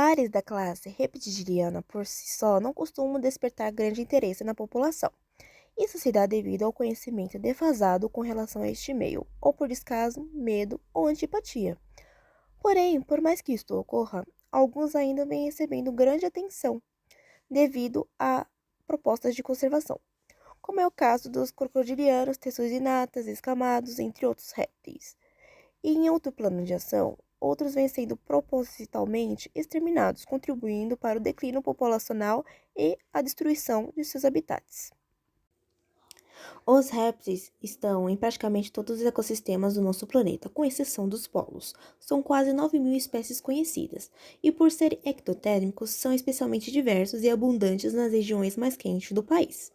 exemplares da classe reptiliana por si só não costumam despertar grande interesse na população. Isso se dá devido ao conhecimento defasado com relação a este meio, ou por descaso, medo ou antipatia. Porém, por mais que isto ocorra, alguns ainda vêm recebendo grande atenção devido a propostas de conservação, como é o caso dos crocodilianos, teçuinatas, escamados, entre outros répteis. E em outro plano de ação, outros vêm sendo propositalmente exterminados, contribuindo para o declínio populacional e a destruição de seus habitats. Os répteis estão em praticamente todos os ecossistemas do nosso planeta, com exceção dos polos. São quase 9.000 espécies conhecidas, e por serem ectotérmicos, são especialmente diversos e abundantes nas regiões mais quentes do país.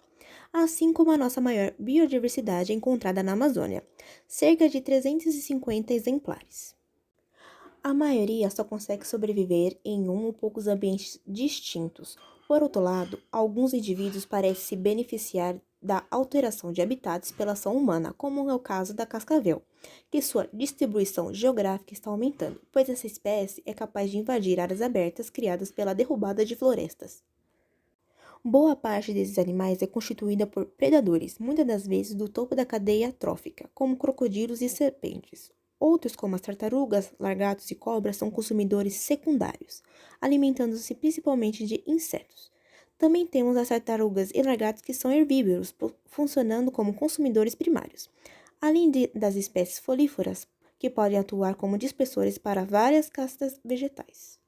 Assim como a nossa maior biodiversidade é encontrada na Amazônia, cerca de 350 exemplares. A maioria só consegue sobreviver em um ou poucos ambientes distintos. Por outro lado, alguns indivíduos parecem se beneficiar da alteração de habitats pela ação humana, como é o caso da cascavel, que sua distribuição geográfica está aumentando, pois essa espécie é capaz de invadir áreas abertas criadas pela derrubada de florestas. Boa parte desses animais é constituída por predadores, muitas das vezes do topo da cadeia trófica, como crocodilos e serpentes. Outros, como as tartarugas, lagartos e cobras, são consumidores secundários, alimentando-se principalmente de insetos. Também temos as tartarugas e lagartos que são herbívoros, funcionando como consumidores primários, além das espécies folíferas, que podem atuar como dispersores para várias castas vegetais.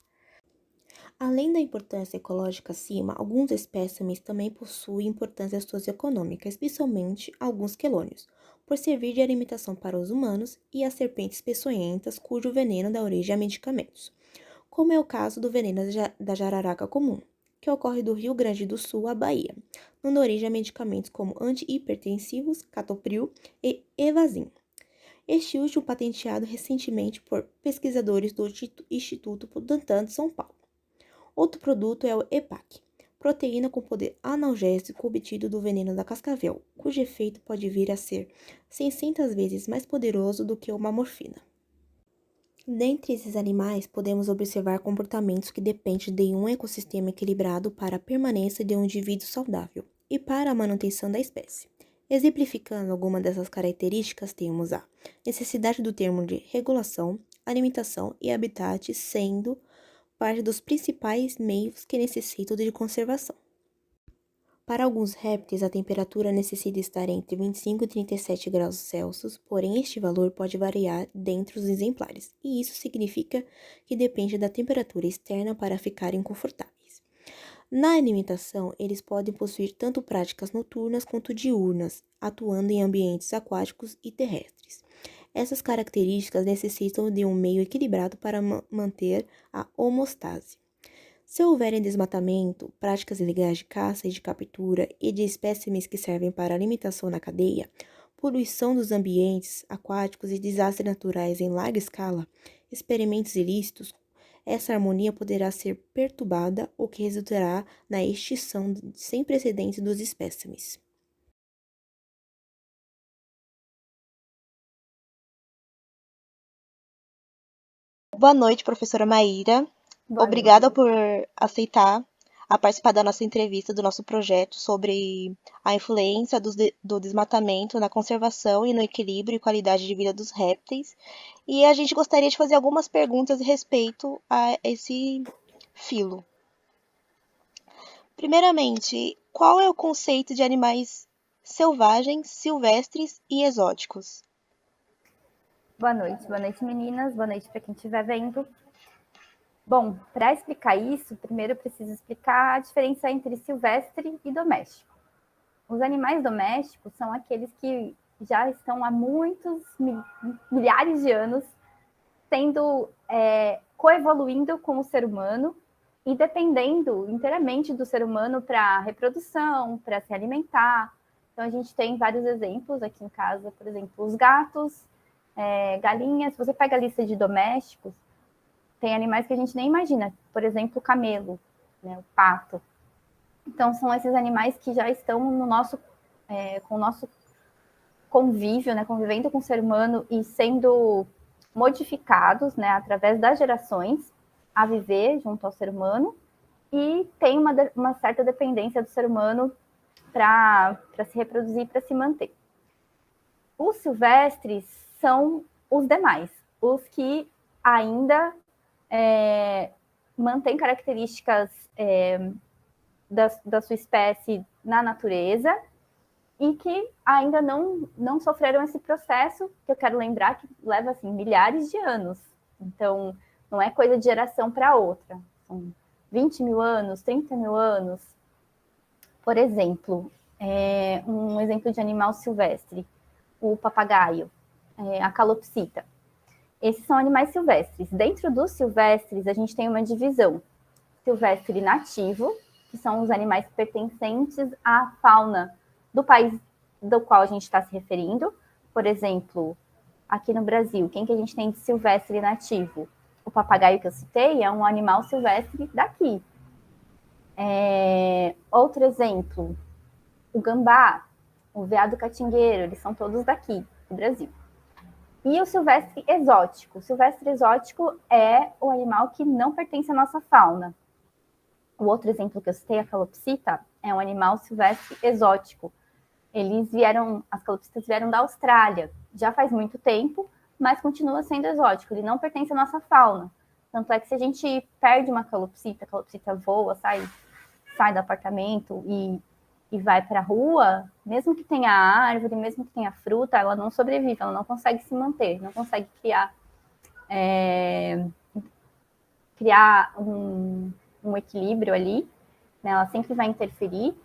Além da importância ecológica acima, alguns espécimes também possuem importância socioeconômica, especialmente alguns quelônios, por servir de alimentação para os humanos e as serpentes peçonhentas, cujo veneno dá origem a medicamentos, como é o caso do veneno da jararaca comum, que ocorre do Rio Grande do Sul à Bahia, dando origem a medicamentos como antihipertensivos, catopril e Evazin. Este último patenteado recentemente por pesquisadores do Instituto Butantan de São Paulo. Outro produto é o EPAC, proteína com poder analgésico obtido do veneno da cascavel, cujo efeito pode vir a ser 600 vezes mais poderoso do que uma morfina. Dentre esses animais, podemos observar comportamentos que dependem de um ecossistema equilibrado para a permanência de um indivíduo saudável e para a manutenção da espécie. Exemplificando algumas dessas características, temos a necessidade do termo de regulação, alimentação e habitat sendo parte dos principais meios que necessitam de conservação. Para alguns répteis, a temperatura necessita estar entre 25 e 37 graus Celsius, porém este valor pode variar dentre os exemplares, e isso significa que depende da temperatura externa para ficarem confortáveis. Na alimentação, eles podem possuir tanto práticas noturnas quanto diurnas, atuando em ambientes aquáticos e terrestres. Essas características necessitam de um meio equilibrado para manter a homeostase. Se houver desmatamento, práticas ilegais de caça e de captura e de espécimes que servem para alimentação na cadeia, poluição dos ambientes aquáticos e desastres naturais em larga escala, experimentos ilícitos, essa harmonia poderá ser perturbada, o que resultará na extinção sem precedentes dos espécimes. Boa noite, professora Maíra. Obrigada por aceitar participar da nossa entrevista, do nosso projeto sobre a influência do desmatamento na conservação e no equilíbrio e qualidade de vida dos répteis. E a gente gostaria de fazer algumas perguntas a respeito a esse filo. Primeiramente, qual é o conceito de animais selvagens, silvestres e exóticos? Boa noite meninas, boa noite para quem estiver vendo. Bom, para explicar isso, primeiro eu preciso explicar a diferença entre silvestre e doméstico. Os animais domésticos são aqueles que já estão há muitos milhares de anos sendo coevoluindo com o ser humano e dependendo inteiramente do ser humano para reprodução, para se alimentar. Então a gente tem vários exemplos aqui em casa, por exemplo, os gatos, galinhas. Se você pega a lista de domésticos, tem animais que a gente nem imagina, por exemplo, o camelo, né, o pato. Então, são esses animais que já estão no nosso, com o nosso convívio, né, convivendo com o ser humano e sendo modificados, né, através das gerações, a viver junto ao ser humano e tem uma certa dependência do ser humano para se reproduzir, para se manter. Os silvestres são os demais, os que ainda mantêm características da sua espécie na natureza e que ainda não sofreram esse processo, que eu quero lembrar que leva assim, milhares de anos. Então, não é coisa de geração para outra. São 20 mil anos, 30 mil anos. Por exemplo, um exemplo de animal silvestre, o papagaio, a calopsita. Esses são animais silvestres. Dentro dos silvestres, a gente tem uma divisão. Silvestre nativo, que são os animais pertencentes à fauna do país do qual a gente está se referindo. Por exemplo, aqui no Brasil, quem que a gente tem de silvestre nativo? O papagaio que eu citei é um animal silvestre daqui. Outro exemplo, o gambá, o veado catingueiro, eles são todos daqui, do Brasil. E o silvestre exótico. O silvestre exótico é o animal que não pertence à nossa fauna. O outro exemplo que eu citei, a calopsita, é um animal silvestre exótico. As calopsitas vieram da Austrália, já faz muito tempo, mas continua sendo exótico, ele não pertence à nossa fauna. Tanto é que se a gente perde uma calopsita, a calopsita voa, sai do apartamento e vai para a rua, mesmo que tenha árvore, mesmo que tenha fruta, ela não sobrevive, ela não consegue se manter, não consegue criar um equilíbrio ali, né? Ela sempre vai interferir.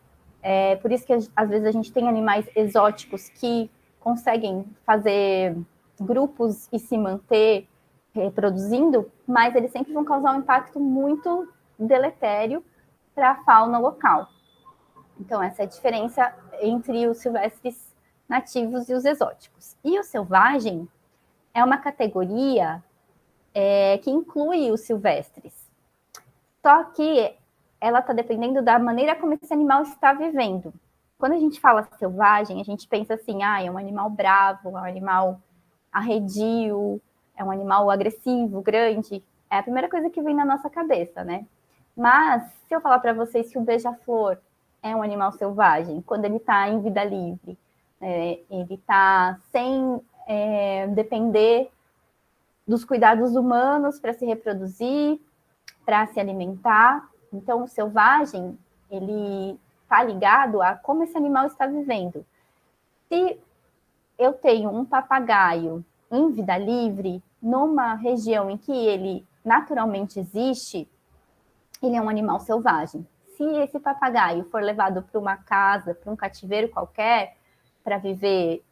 Por isso que às vezes a gente tem animais exóticos que conseguem fazer grupos e se manter reproduzindo, mas eles sempre vão causar um impacto muito deletério para a fauna local. Então, essa é a diferença entre os silvestres nativos e os exóticos. E o selvagem é uma categoria que inclui os silvestres. Só que ela está dependendo da maneira como esse animal está vivendo. Quando a gente fala selvagem, a gente pensa assim, é um animal bravo, é um animal arredio, é um animal agressivo, grande. É a primeira coisa que vem na nossa cabeça, né? Mas, se eu falar para vocês que o beija-flor é um animal selvagem, quando ele está em vida livre, ele está sem depender dos cuidados humanos para se reproduzir, para se alimentar. Então, o selvagem, ele está ligado a como esse animal está vivendo. Se eu tenho um papagaio em vida livre, numa região em que ele naturalmente existe, ele é um animal selvagem. Se esse papagaio for levado para uma casa, para um cativeiro qualquer, para viver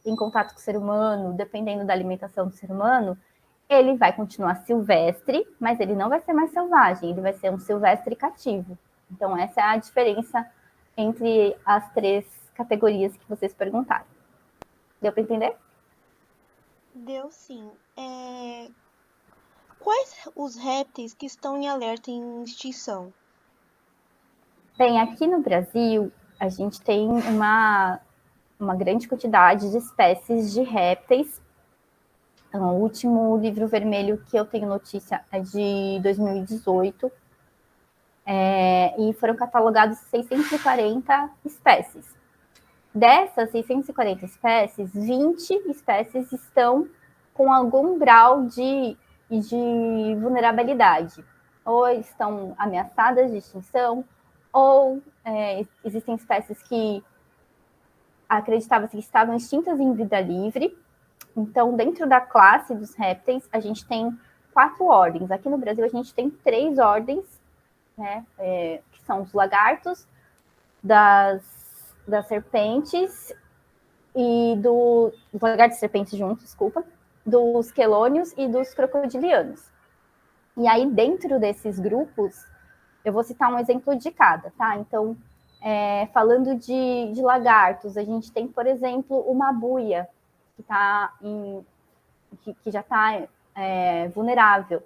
em contato com o ser humano, dependendo da alimentação do ser humano, ele vai continuar silvestre, mas ele não vai ser mais selvagem, ele vai ser um silvestre cativo. Então, essa é a diferença entre as três categorias que vocês perguntaram. Deu para entender? Deu sim. Quais os répteis que estão em alerta em extinção? Bem, aqui no Brasil, a gente tem uma grande quantidade de espécies de répteis. Então, o último livro vermelho que eu tenho notícia é de 2018, e foram catalogados 640 espécies. Dessas 640 espécies, 20 espécies estão com algum grau de vulnerabilidade. Ou estão ameaçadas de extinção, ou existem espécies que acreditava-se que estavam extintas em vida livre. Então, dentro da classe dos répteis, a gente tem 4 ordens. Aqui no Brasil, a gente tem 3 ordens, né, que são os lagartos, das serpentes e dos lagartos e serpentes juntos, desculpa, dos quelônios e dos crocodilianos. E aí, dentro desses grupos, eu vou citar um exemplo de cada, tá? Então, falando de lagartos, a gente tem, por exemplo, uma buia, que já está vulnerável.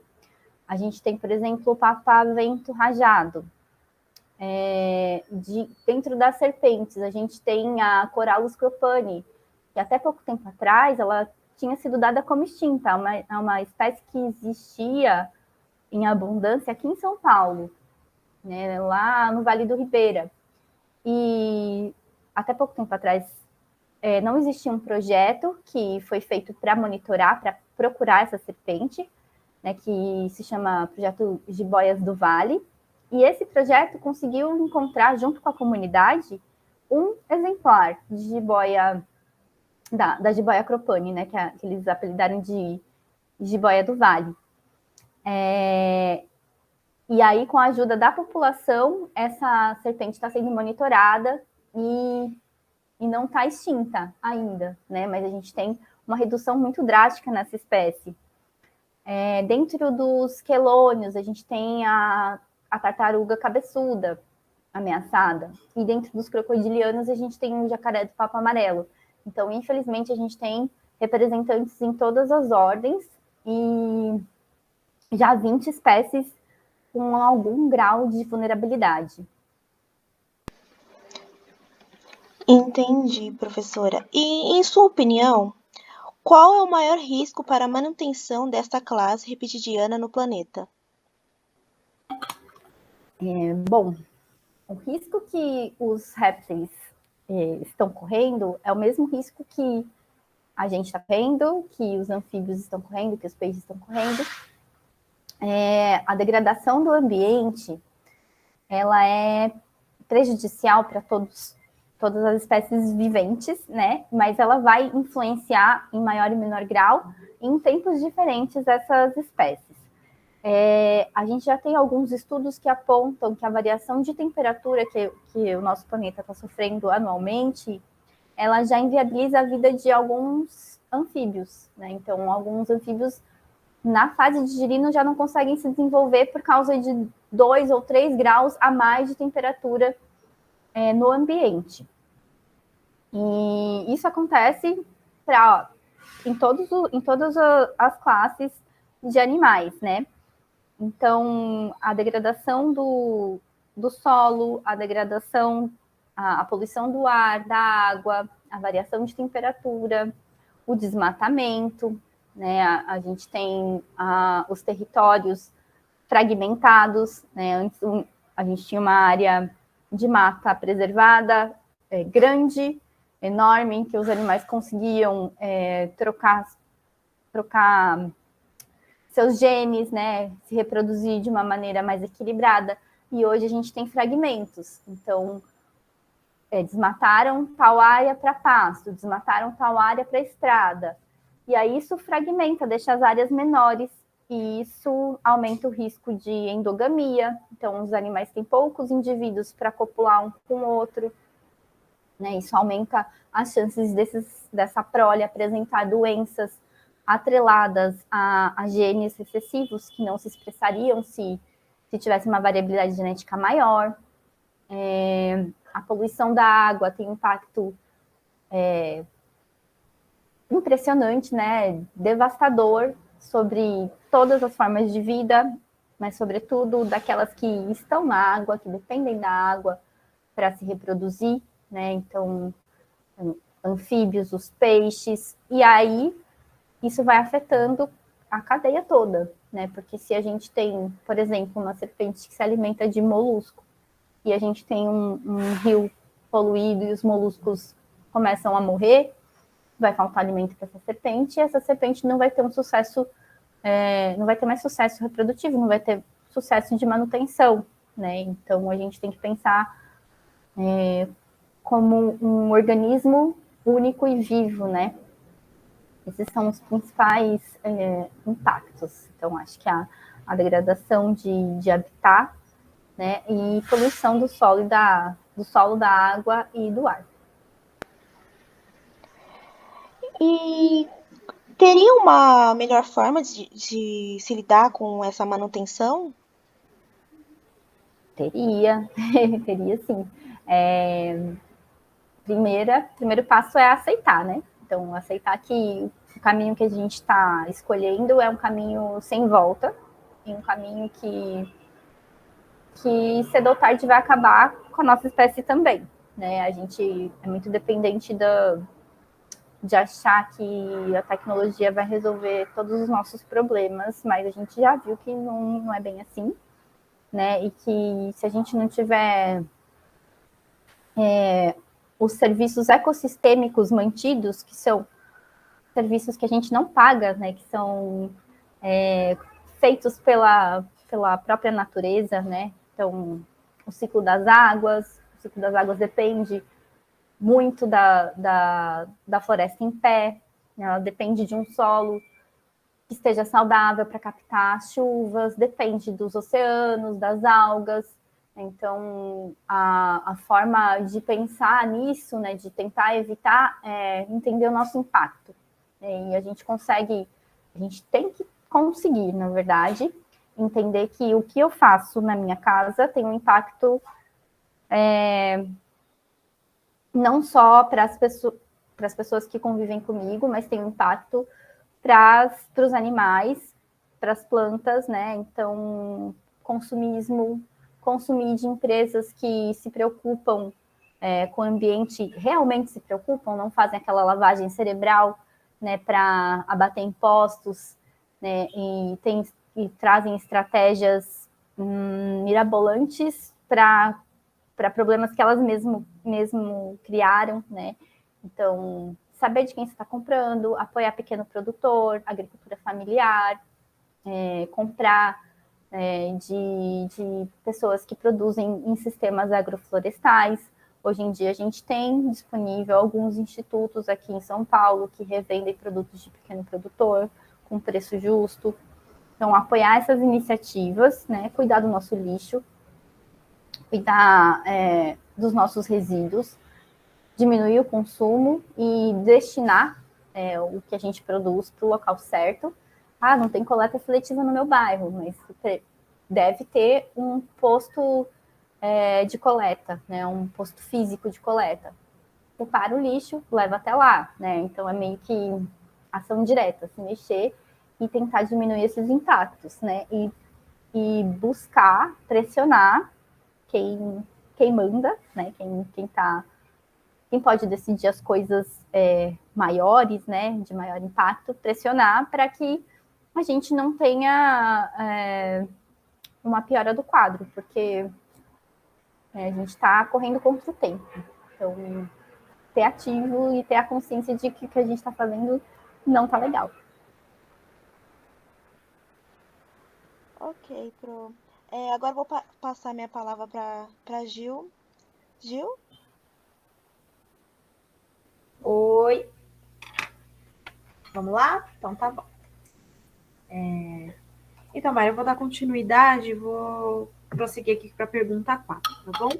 A gente tem, por exemplo, o papavento rajado. Dentro das serpentes, a gente tem a Corallus cropani, que até pouco tempo atrás ela tinha sido dada como extinta, uma espécie que existia em abundância aqui em São Paulo, né, lá no Vale do Ribeira. E até pouco tempo atrás não existia um projeto que foi feito para monitorar, para procurar essa serpente, né, que se chama Projeto Jiboias do Vale. E esse projeto conseguiu encontrar, junto com a comunidade, um exemplar de jiboia, da jiboia cropane, né, que eles apelidaram de jiboia do Vale. E aí, com a ajuda da população, essa serpente está sendo monitorada e não está extinta ainda, né? Mas a gente tem uma redução muito drástica nessa espécie. Dentro dos quelônios, a gente tem a tartaruga cabeçuda ameaçada. E dentro dos crocodilianos, a gente tem o jacaré do papo amarelo. Então, infelizmente, a gente tem representantes em todas as ordens e já 20 espécies com algum grau de vulnerabilidade. Entendi, professora. E, em sua opinião, qual é o maior risco para a manutenção desta classe reptidiana no planeta? Bom, o risco que os répteis estão correndo é o mesmo risco que a gente está correndo, que os anfíbios estão correndo, que os peixes estão correndo. A degradação do ambiente, ela é prejudicial para todas as espécies viventes, né? Mas ela vai influenciar em maior e menor grau em tempos diferentes essas espécies. A gente já tem alguns estudos que apontam que a variação de temperatura que o nosso planeta está sofrendo anualmente, ela já inviabiliza a vida de alguns anfíbios, né? Então, alguns anfíbios na fase de girino já não conseguem se desenvolver por causa de 2 ou 3 graus a mais de temperatura no ambiente. E isso acontece em todas as classes de animais, né? Então, a degradação do solo, a degradação, a poluição do ar, da água, a variação de temperatura, o desmatamento, né? A gente tem os territórios fragmentados, né? Antes a gente tinha uma área de mata preservada, grande, enorme, em que os animais conseguiam trocar seus genes, né, se reproduzir de uma maneira mais equilibrada. E hoje a gente tem fragmentos. Então, desmataram tal área para pasto, desmataram tal área para estrada. E aí isso fragmenta, deixa as áreas menores, e isso aumenta o risco de endogamia. Então, os animais têm poucos indivíduos para copular um com o outro. Né? Isso aumenta as chances dessa prole apresentar doenças atreladas a genes recessivos que não se expressariam se tivesse uma variabilidade genética maior. A poluição da água tem um impacto impressionante, né? Devastador sobre todas as formas de vida, mas sobretudo daquelas que estão na água, que dependem da água para se reproduzir, né? Então, anfíbios, os peixes, e aí isso vai afetando a cadeia toda, né? Porque se a gente tem, por exemplo, uma serpente que se alimenta de molusco e a gente tem um rio poluído e os moluscos começam a morrer, vai faltar alimento para essa serpente e essa serpente não vai ter um sucesso, não vai ter mais sucesso reprodutivo, não vai ter sucesso de manutenção, né? Então a gente tem que pensar como um organismo único e vivo, né? Esses são os principais impactos. Então, acho que a degradação de habitat, né, e poluição do solo, da água e do ar. E teria uma melhor forma de se lidar com essa manutenção? Teria, teria sim. Primeiro passo é aceitar, né? Então, aceitar que o caminho que a gente está escolhendo é um caminho sem volta, e um caminho que cedo ou tarde vai acabar com a nossa espécie também, né? A gente é muito dependente de achar que a tecnologia vai resolver todos os nossos problemas, mas a gente já viu que não é bem assim, né? E que se a gente não tiver os serviços ecossistêmicos mantidos, que são serviços que a gente não paga, né? Que são feitos pela própria natureza, né? Então, o ciclo das águas depende muito da floresta em pé, né? Ela depende de um solo que esteja saudável para captar as chuvas, depende dos oceanos, das algas. Então, a forma de pensar nisso, né, de tentar evitar, é entender o nosso impacto. E a gente tem que conseguir, na verdade, entender que o que eu faço na minha casa tem um impacto não só para as pessoas que convivem comigo, mas tem um impacto para os animais, para as plantas, né? Então, consumir de empresas que se preocupam com o ambiente, realmente se preocupam, não fazem aquela lavagem cerebral, né, para abater impostos, né, e trazem estratégias mirabolantes para problemas que elas mesmo criaram, né? Então, saber de quem você está comprando, apoiar pequeno produtor, agricultura familiar, comprar de pessoas que produzem em sistemas agroflorestais. Hoje em dia a gente tem disponível alguns institutos aqui em São Paulo que revendem produtos de pequeno produtor com preço justo. Então, apoiar essas iniciativas, né? Cuidar do nosso lixo, cuidar dos nossos resíduos, diminuir o consumo e destinar o que a gente produz para o local certo. Ah, não tem coleta seletiva no meu bairro, mas deve ter um posto de coleta, né, um posto físico de coleta. Separa o lixo, leva até lá, né? Então é meio que ação direta, se mexer e tentar diminuir esses impactos, né? E buscar pressionar quem manda, né? Quem pode decidir as coisas maiores, né, de maior impacto, pressionar para que a gente não tenha uma piora do quadro, porque a gente está correndo contra o tempo. Então, ser ativo e ter a consciência de que o que a gente está fazendo não está legal. Ok, Pro. Agora eu vou passar minha palavra para Gil. Gil? Oi, vamos lá? Então tá bom. Então, Maria, eu vou dar continuidade, vou prosseguir aqui para a pergunta 4, tá bom?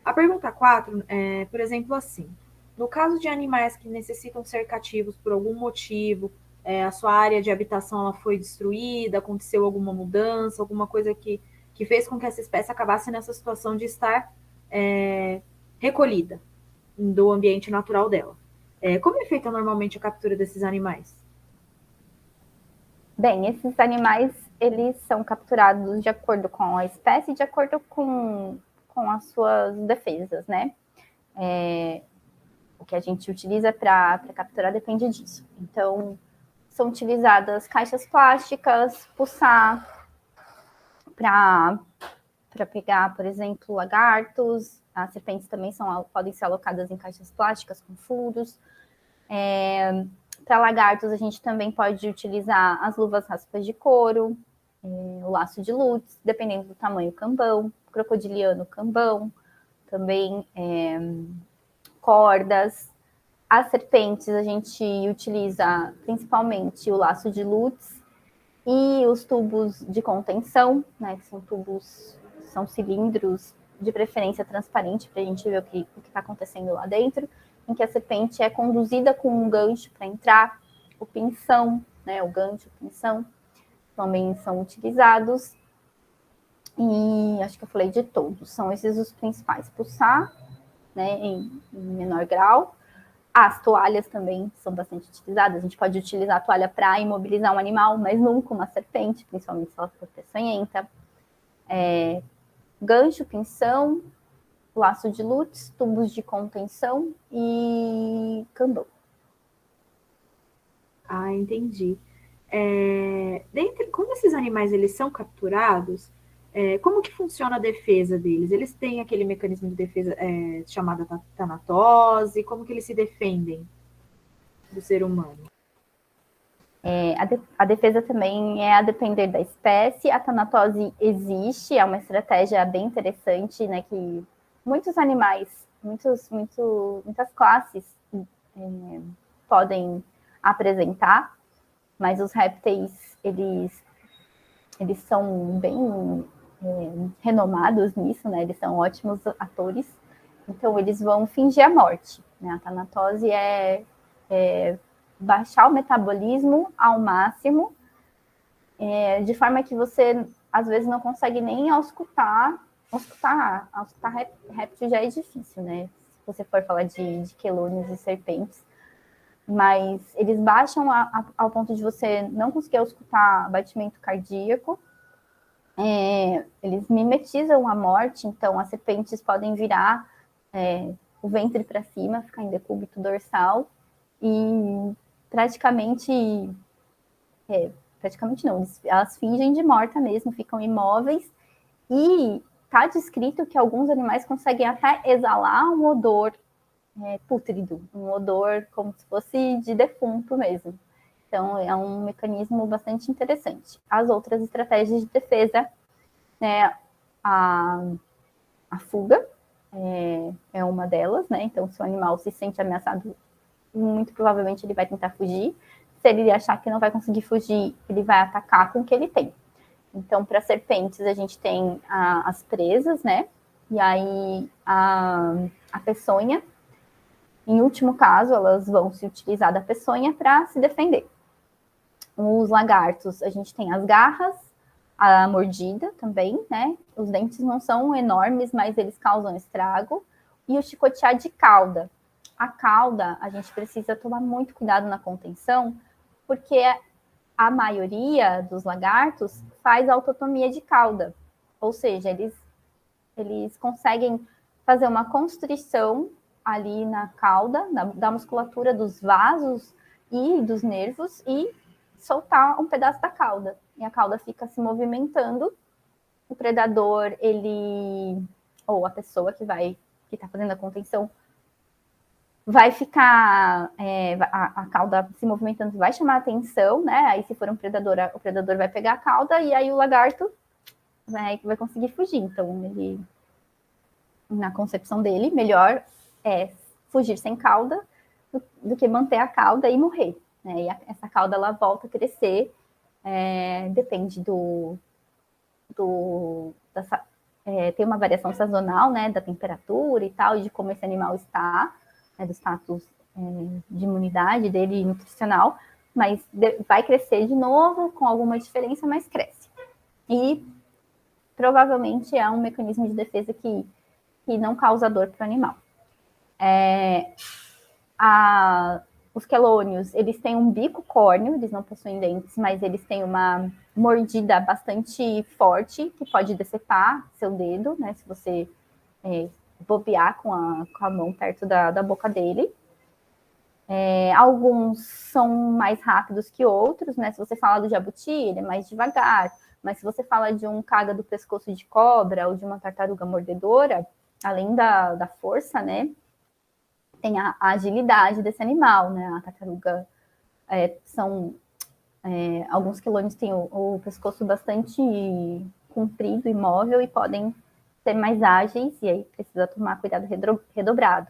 A pergunta 4 é, por exemplo, assim: no caso de animais que necessitam ser cativos por algum motivo, a sua área de habitação ela foi destruída, aconteceu alguma mudança, alguma coisa que fez com que essa espécie acabasse nessa situação de estar recolhida do ambiente natural dela. Como é feita normalmente a captura desses animais? Bem, esses animais, eles são capturados de acordo com a espécie, de acordo com as suas defesas, né? O que a gente utiliza para capturar depende disso. Então, são utilizadas caixas plásticas, pulsar, para pegar, por exemplo, lagartos. As serpentes também podem ser alocadas em caixas plásticas com furos. Para lagartos, a gente também pode utilizar as luvas raspas de couro, o laço de lutz, dependendo do tamanho, cambão, crocodiliano, cambão, também cordas. As serpentes, a gente utiliza principalmente o laço de lutz e os tubos de contenção, né, que são cilindros, de preferência transparente, para a gente ver o que está acontecendo lá dentro, em que a serpente é conduzida com um gancho para entrar, o pinção, né, o gancho, o pinção, também são utilizados. E acho que eu falei de todos, são esses os principais. Pulsar, né, em menor grau. As toalhas também são bastante utilizadas. A gente pode utilizar a toalha para imobilizar um animal, mas nunca uma serpente, principalmente se ela for peçonhenta. Gancho, pinção, laço de lutz, tubos de contenção e cambão. Ah, entendi. Quando esses animais eles são capturados, como que funciona a defesa deles? Eles têm aquele mecanismo de defesa chamado tanatose? Como que eles se defendem do ser humano? A defesa também é a depender da espécie. A tanatose existe, é uma estratégia bem interessante, né? Que muitos animais, muitas classes podem apresentar, mas os répteis, eles são bem renomados nisso, né? Eles são ótimos atores. Então, eles vão fingir a morte. Né? A tanatose é baixar o metabolismo ao máximo, de forma que você, às vezes, não consegue nem auscultar réptil já é difícil, né? Se você for falar de quelônios e serpentes. Mas eles baixam ao ponto de você não conseguir auscultar batimento cardíaco. Eles mimetizam a morte, então as serpentes podem virar o ventre para cima, ficar em decúbito dorsal, e praticamente não, elas fingem de morta mesmo, ficam imóveis, e está descrito que alguns animais conseguem até exalar um odor pútrido, um odor como se fosse de defunto mesmo. Então, é um mecanismo bastante interessante. As outras estratégias de defesa, né, a fuga é uma delas, né? Então, se o animal se sente ameaçado, muito provavelmente ele vai tentar fugir. Se ele achar que não vai conseguir fugir, ele vai atacar com o que ele tem. Então, para serpentes, a gente tem as presas, né? E aí a peçonha. Em último caso, elas vão se utilizar da peçonha para se defender. Os lagartos, a gente tem as garras, a mordida também, né? Os dentes não são enormes, mas eles causam estrago. E o chicotear de cauda. A cauda, a gente precisa tomar muito cuidado na contenção, porque a maioria dos lagartos faz autotomia de cauda. Ou seja, eles conseguem fazer uma constrição ali na cauda, da musculatura dos vasos e dos nervos, e soltar um pedaço da cauda. E a cauda fica se movimentando. O predador, ou a pessoa que está fazendo a contenção, vai ficar a cauda se movimentando, vai chamar a atenção, né? Aí, se for um predador, o predador vai pegar a cauda, e aí o lagarto vai conseguir fugir. Então, ele, na concepção dele, melhor é fugir sem cauda do que manter a cauda e morrer. Né? E essa cauda ela volta a crescer, depende tem uma variação sazonal, né, da temperatura e tal, e de como esse animal está, do status de imunidade dele nutricional, mas vai crescer de novo com alguma diferença, mas cresce. E provavelmente é um mecanismo de defesa que não causa dor para o animal. Os quelônios, eles têm um bico córneo, eles não possuem dentes, mas eles têm uma mordida bastante forte, que pode decepar seu dedo, né, se você bobear com a mão perto da boca dele. Alguns são mais rápidos que outros, né? Se você fala do jabuti, ele é mais devagar, mas se você fala de um caga do pescoço de cobra ou de uma tartaruga mordedora, além da força, né, tem a agilidade desse animal, né? A tartaruga alguns quelônios têm o pescoço bastante comprido e móvel e podem ser mais ágeis, e aí precisa tomar cuidado redobrado.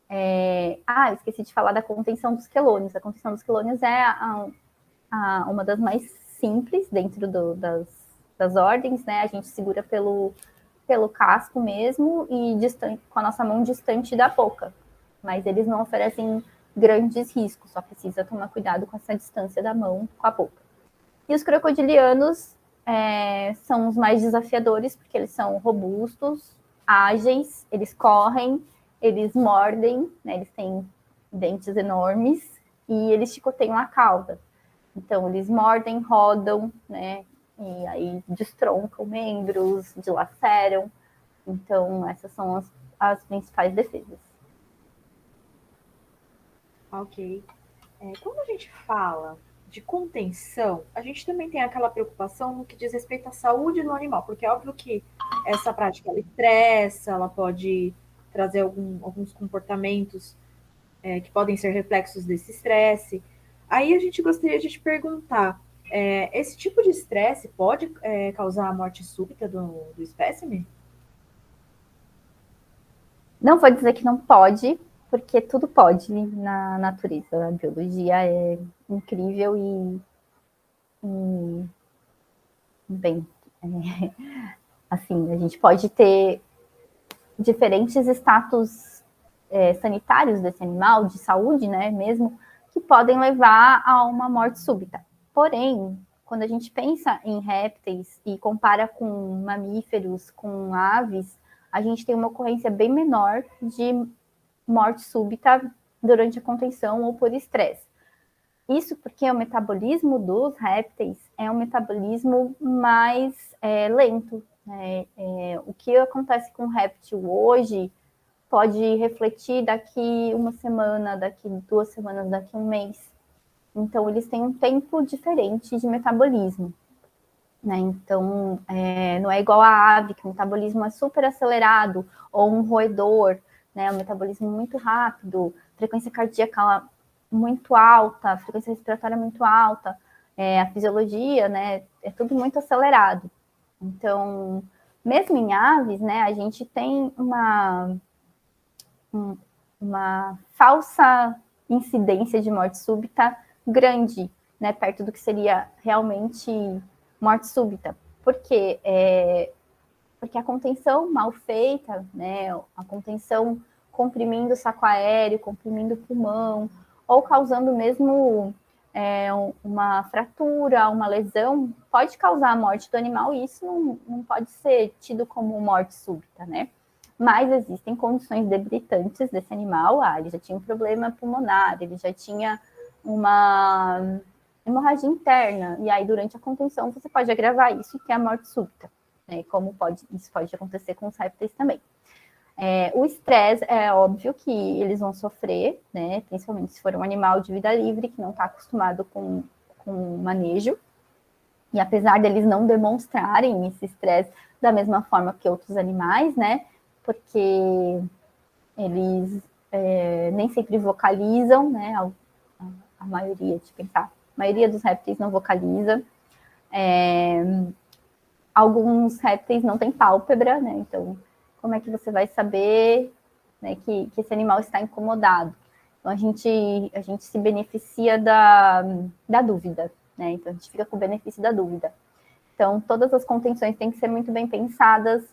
Eu esqueci de falar da contenção dos quelônios. A contenção dos quelônios é uma das mais simples dentro das ordens, né? A gente segura pelo casco mesmo e com a nossa mão distante da boca. Mas eles não oferecem grandes riscos, só precisa tomar cuidado com essa distância da mão com a boca. E os crocodilianos são os mais desafiadores, porque eles são robustos, ágeis, eles correm, eles mordem, né? Eles têm dentes enormes e eles chicoteiam a cauda. Então, eles mordem, rodam, né? E aí destroncam membros, dilaceram. Então, essas são as principais defesas. Ok. Quando a gente fala de contenção, a gente também tem aquela preocupação no que diz respeito à saúde do animal, porque é óbvio que essa prática ela estressa, ela pode trazer alguns comportamentos que podem ser reflexos desse estresse. Aí a gente gostaria de te perguntar, esse tipo de estresse pode causar a morte súbita do espécime? Não vou dizer que não pode, porque tudo pode na natureza. A biologia é incrível e bem, assim, a gente pode ter diferentes status sanitários desse animal, de saúde, né, mesmo, que podem levar a uma morte súbita. Porém, quando a gente pensa em répteis e compara com mamíferos, com aves, a gente tem uma ocorrência bem menor de morte súbita durante a contenção ou por estresse. Isso porque o metabolismo dos répteis é um metabolismo mais lento. O que acontece com o réptil hoje pode refletir daqui uma semana, daqui 2 semanas, daqui um mês. Então, eles têm um tempo diferente de metabolismo. Né? Então, não é igual a ave, que o metabolismo é super acelerado, ou um roedor, né? O metabolismo muito rápido, frequência cardíaca muito alta, frequência respiratória muito alta, a fisiologia, né? É tudo muito acelerado. Então, mesmo em aves, né, a gente tem uma falsa incidência de morte súbita grande, né, perto do que seria realmente morte súbita. Por quê? Porque a contenção mal feita, né, a contenção comprimindo o saco aéreo, comprimindo o pulmão, ou causando mesmo uma fratura, uma lesão, pode causar a morte do animal, e isso não pode ser tido como morte súbita, né? Mas existem condições debilitantes desse animal. Ele já tinha um problema pulmonar, ele já tinha uma hemorragia interna, e aí durante a contenção você pode agravar isso, que é a morte súbita, né? Como isso pode acontecer com os répteis também. O estresse é óbvio que eles vão sofrer, né? Principalmente se for um animal de vida livre que não está acostumado com manejo. E apesar deles não demonstrarem esse estresse da mesma forma que outros animais, né? Porque eles nem sempre vocalizam, né? A maioria, de pensar, a maioria dos répteis não vocaliza. Alguns répteis não têm pálpebra, né? Então, como é que você vai saber, né, que esse animal está incomodado? Então, a gente se beneficia da dúvida, né? Então, a gente fica com o benefício da dúvida. Então, todas as contenções têm que ser muito bem pensadas,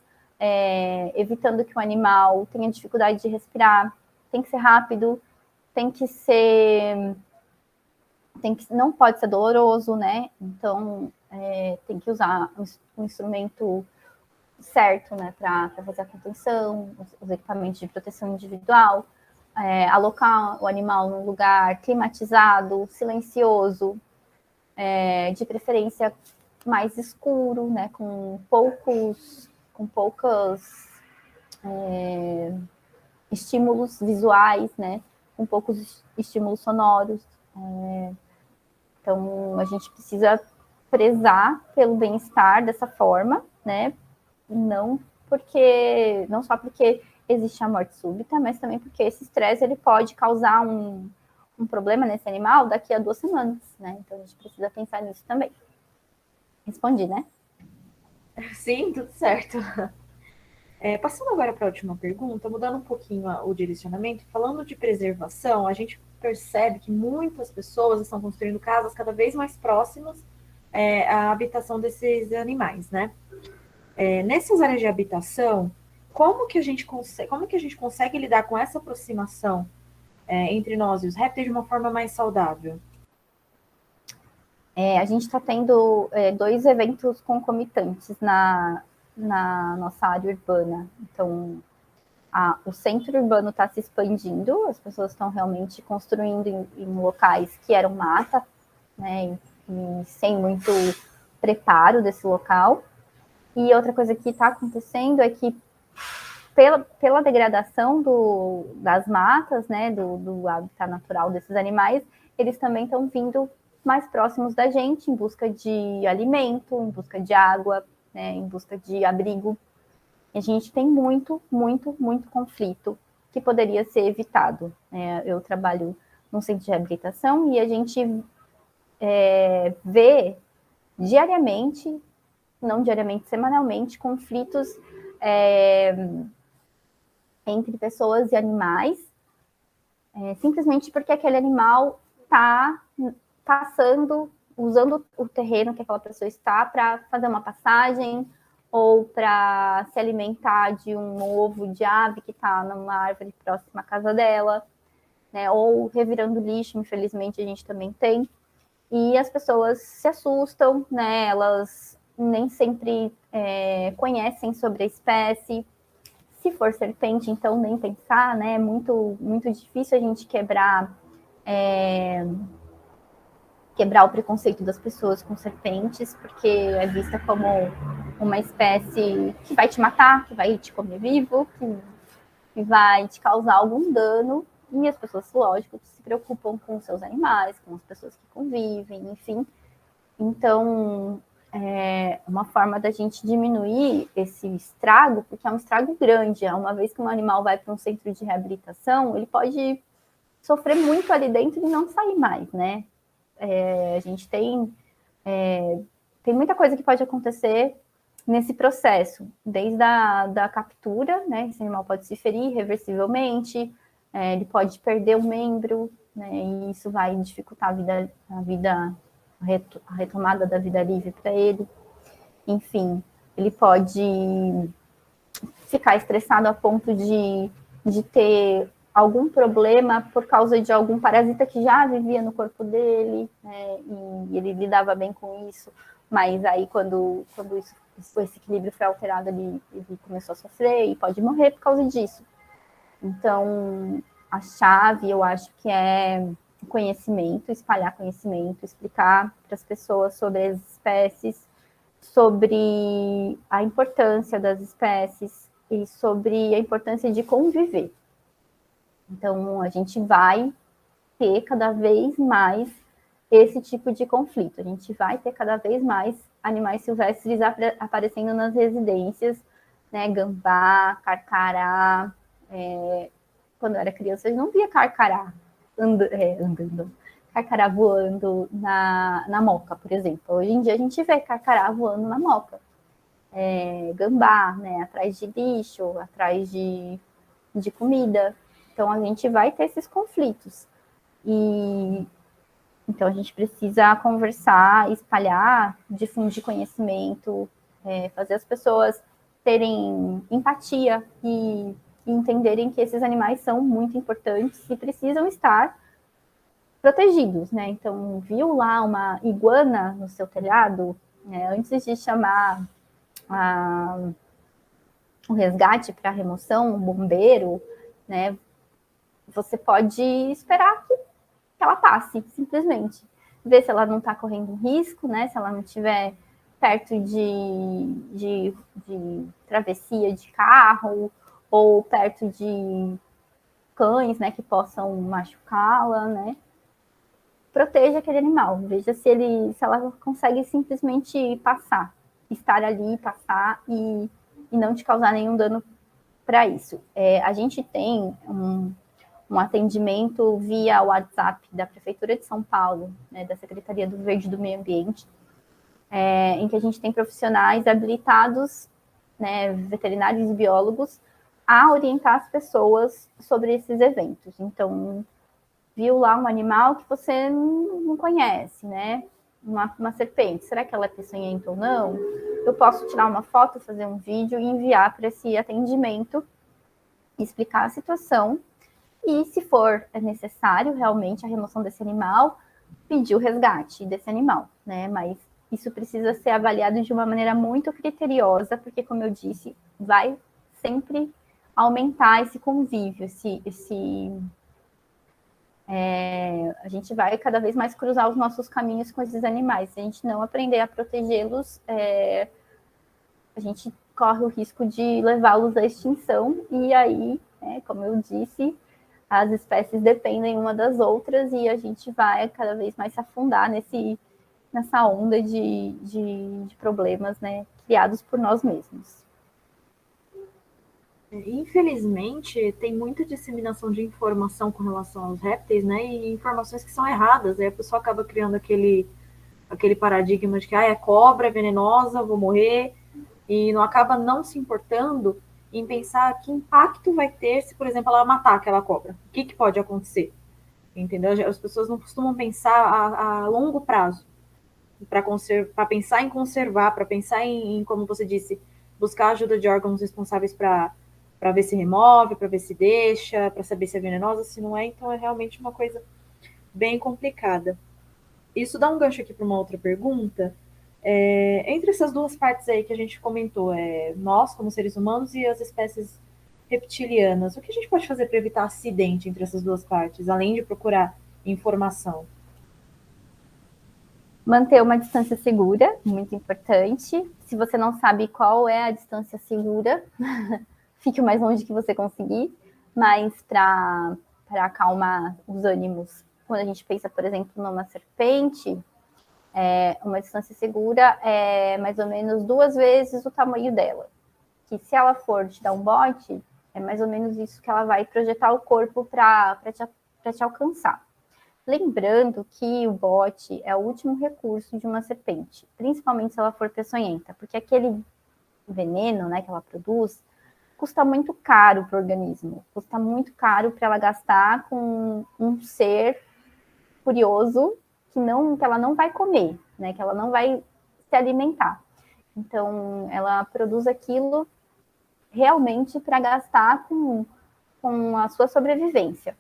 evitando que o animal tenha dificuldade de respirar, tem que ser rápido, não pode ser doloroso, né? Então, tem que usar um instrumento certo, né, para fazer a contenção, os equipamentos de proteção individual, alocar o animal num lugar climatizado, silencioso, de preferência mais escuro, né, com poucos estímulos visuais, né, com poucos estímulos sonoros. Então, a gente precisa prezar pelo bem-estar dessa forma, né, não só porque existe a morte súbita, mas também porque esse estresse ele pode causar um problema nesse animal daqui a 2 semanas, né? Então a gente precisa pensar nisso também. Respondi, né? Sim, tudo certo. Passando agora para a última pergunta, mudando um pouquinho o direcionamento, falando de preservação, a gente percebe que muitas pessoas estão construindo casas cada vez mais próximas à habitação desses animais, né? Nessas áreas de habitação, como que a gente consegue lidar com essa aproximação entre nós e os répteis de uma forma mais saudável? A gente está tendo 2 eventos concomitantes na nossa área urbana. Então, o centro urbano está se expandindo, as pessoas estão realmente construindo em locais que eram mata, né, e sem muito preparo desse local. E outra coisa que está acontecendo é que, pela degradação das matas, né, do habitat natural desses animais, eles também estão vindo mais próximos da gente, em busca de alimento, em busca de água, né, em busca de abrigo. A gente tem muito, muito, muito conflito que poderia ser evitado. Eu trabalho num centro de reabilitação e a gente vê diariamente, não diariamente, semanalmente, conflitos entre pessoas e animais, simplesmente porque aquele animal está passando, usando o terreno que aquela pessoa está para fazer uma passagem ou para se alimentar de um ovo de ave que está numa árvore próxima à casa dela, né? Ou revirando lixo, infelizmente a gente também tem. E as pessoas se assustam, né? Elas nem sempre conhecem sobre a espécie. Se for serpente, então nem pensar, né? É muito, muito difícil a gente quebrar o preconceito das pessoas com serpentes, porque é vista como uma espécie que vai te matar, que vai te comer vivo, que vai te causar algum dano. E as pessoas, lógico, se preocupam com seus animais, com as pessoas que convivem, enfim. Então, é uma forma da gente diminuir esse estrago, porque é um estrago grande. Uma vez que um animal vai para um centro de reabilitação, ele pode sofrer muito ali dentro e não sair mais, né? A gente tem muita coisa que pode acontecer nesse processo, desde da captura, né? Esse animal pode se ferir irreversivelmente, ele pode perder um membro, né? E isso vai dificultar a retomada da vida livre para ele. Enfim, ele pode ficar estressado a ponto de ter algum problema por causa de algum parasita que já vivia no corpo dele, né, e ele lidava bem com isso, mas aí quando esse equilíbrio foi alterado, ele começou a sofrer e pode morrer por causa disso. Então, a chave, eu acho que é conhecimento, espalhar conhecimento, explicar para as pessoas sobre as espécies, sobre a importância das espécies e sobre a importância de conviver. Então, a gente vai ter cada vez mais esse tipo de conflito. A gente vai ter cada vez mais animais silvestres aparecendo nas residências, né? Gambá, carcará. Quando eu era criança, eu não via carcará andando, carcará voando na moca, por exemplo. Hoje em dia a gente vê carcará voando na moca. Gambá, né? Atrás de lixo, atrás de comida. Então, a gente vai ter esses conflitos. E então, a gente precisa conversar, espalhar, difundir conhecimento, fazer as pessoas terem empatia e entenderem que esses animais são muito importantes e precisam estar protegidos, né? Então, viu lá uma iguana no seu telhado, antes de chamar o resgate para remoção, um bombeiro, né? Você pode esperar que ela passe, simplesmente. Ver se ela não está correndo risco, né? Se ela não estiver perto de travessia de carro ou perto de cães, né, que possam machucá-la, né? Proteja aquele animal, veja se ela consegue simplesmente passar, estar ali, passar e não te causar nenhum dano para isso. A gente tem um atendimento via WhatsApp da Prefeitura de São Paulo, né, da Secretaria do Verde e do Meio Ambiente, em que a gente tem profissionais habilitados, né, veterinários e biólogos, a orientar as pessoas sobre esses eventos. Então, viu lá um animal que você não conhece, né? Uma serpente, será que ela é peçonhenta ou não? Eu posso tirar uma foto, fazer um vídeo e enviar para esse atendimento, explicar a situação e, se for necessário realmente a remoção desse animal, pedir o resgate desse animal, né? Mas isso precisa ser avaliado de uma maneira muito criteriosa, porque, como eu disse, vai sempre aumentar esse convívio, a gente vai cada vez mais cruzar os nossos caminhos com esses animais. Se a gente não aprender a protegê-los, a gente corre o risco de levá-los à extinção, e aí, como eu disse, as espécies dependem uma das outras e a gente vai cada vez mais se afundar nessa onda de problemas, né, criados por nós mesmos. Infelizmente, tem muita disseminação de informação com relação aos répteis, né? E informações que são erradas. Aí a pessoa acaba criando aquele paradigma de que é cobra, é venenosa, vou morrer, e não acaba não se importando em pensar que impacto vai ter se, por exemplo, ela matar aquela cobra. O que pode acontecer? Entendeu? As pessoas não costumam pensar a longo prazo, para pensar em conservar, para pensar em, como você disse, buscar ajuda de órgãos responsáveis para ver se remove, para ver se deixa, para saber se é venenosa, se não é, então é realmente uma coisa bem complicada. Isso dá um gancho aqui para uma outra pergunta. Entre essas duas partes aí que a gente comentou, nós como seres humanos e as espécies reptilianas, o que a gente pode fazer para evitar acidente entre essas duas partes, além de procurar informação? Manter uma distância segura, muito importante. Se você não sabe qual é a distância segura, fique o mais longe que você conseguir, mas para acalmar os ânimos, quando a gente pensa, por exemplo, numa serpente, uma distância segura é mais ou menos 2 vezes o tamanho dela. Que se ela for te dar um bote, é mais ou menos isso que ela vai projetar o corpo para te alcançar. Lembrando que o bote é o último recurso de uma serpente, principalmente se ela for peçonhenta, porque aquele veneno, né, que ela produz custa muito caro para o organismo, custa muito caro para ela gastar com um ser curioso que ela não vai comer, né, que ela não vai se alimentar. Então, ela produz aquilo realmente para gastar com a sua sobrevivência.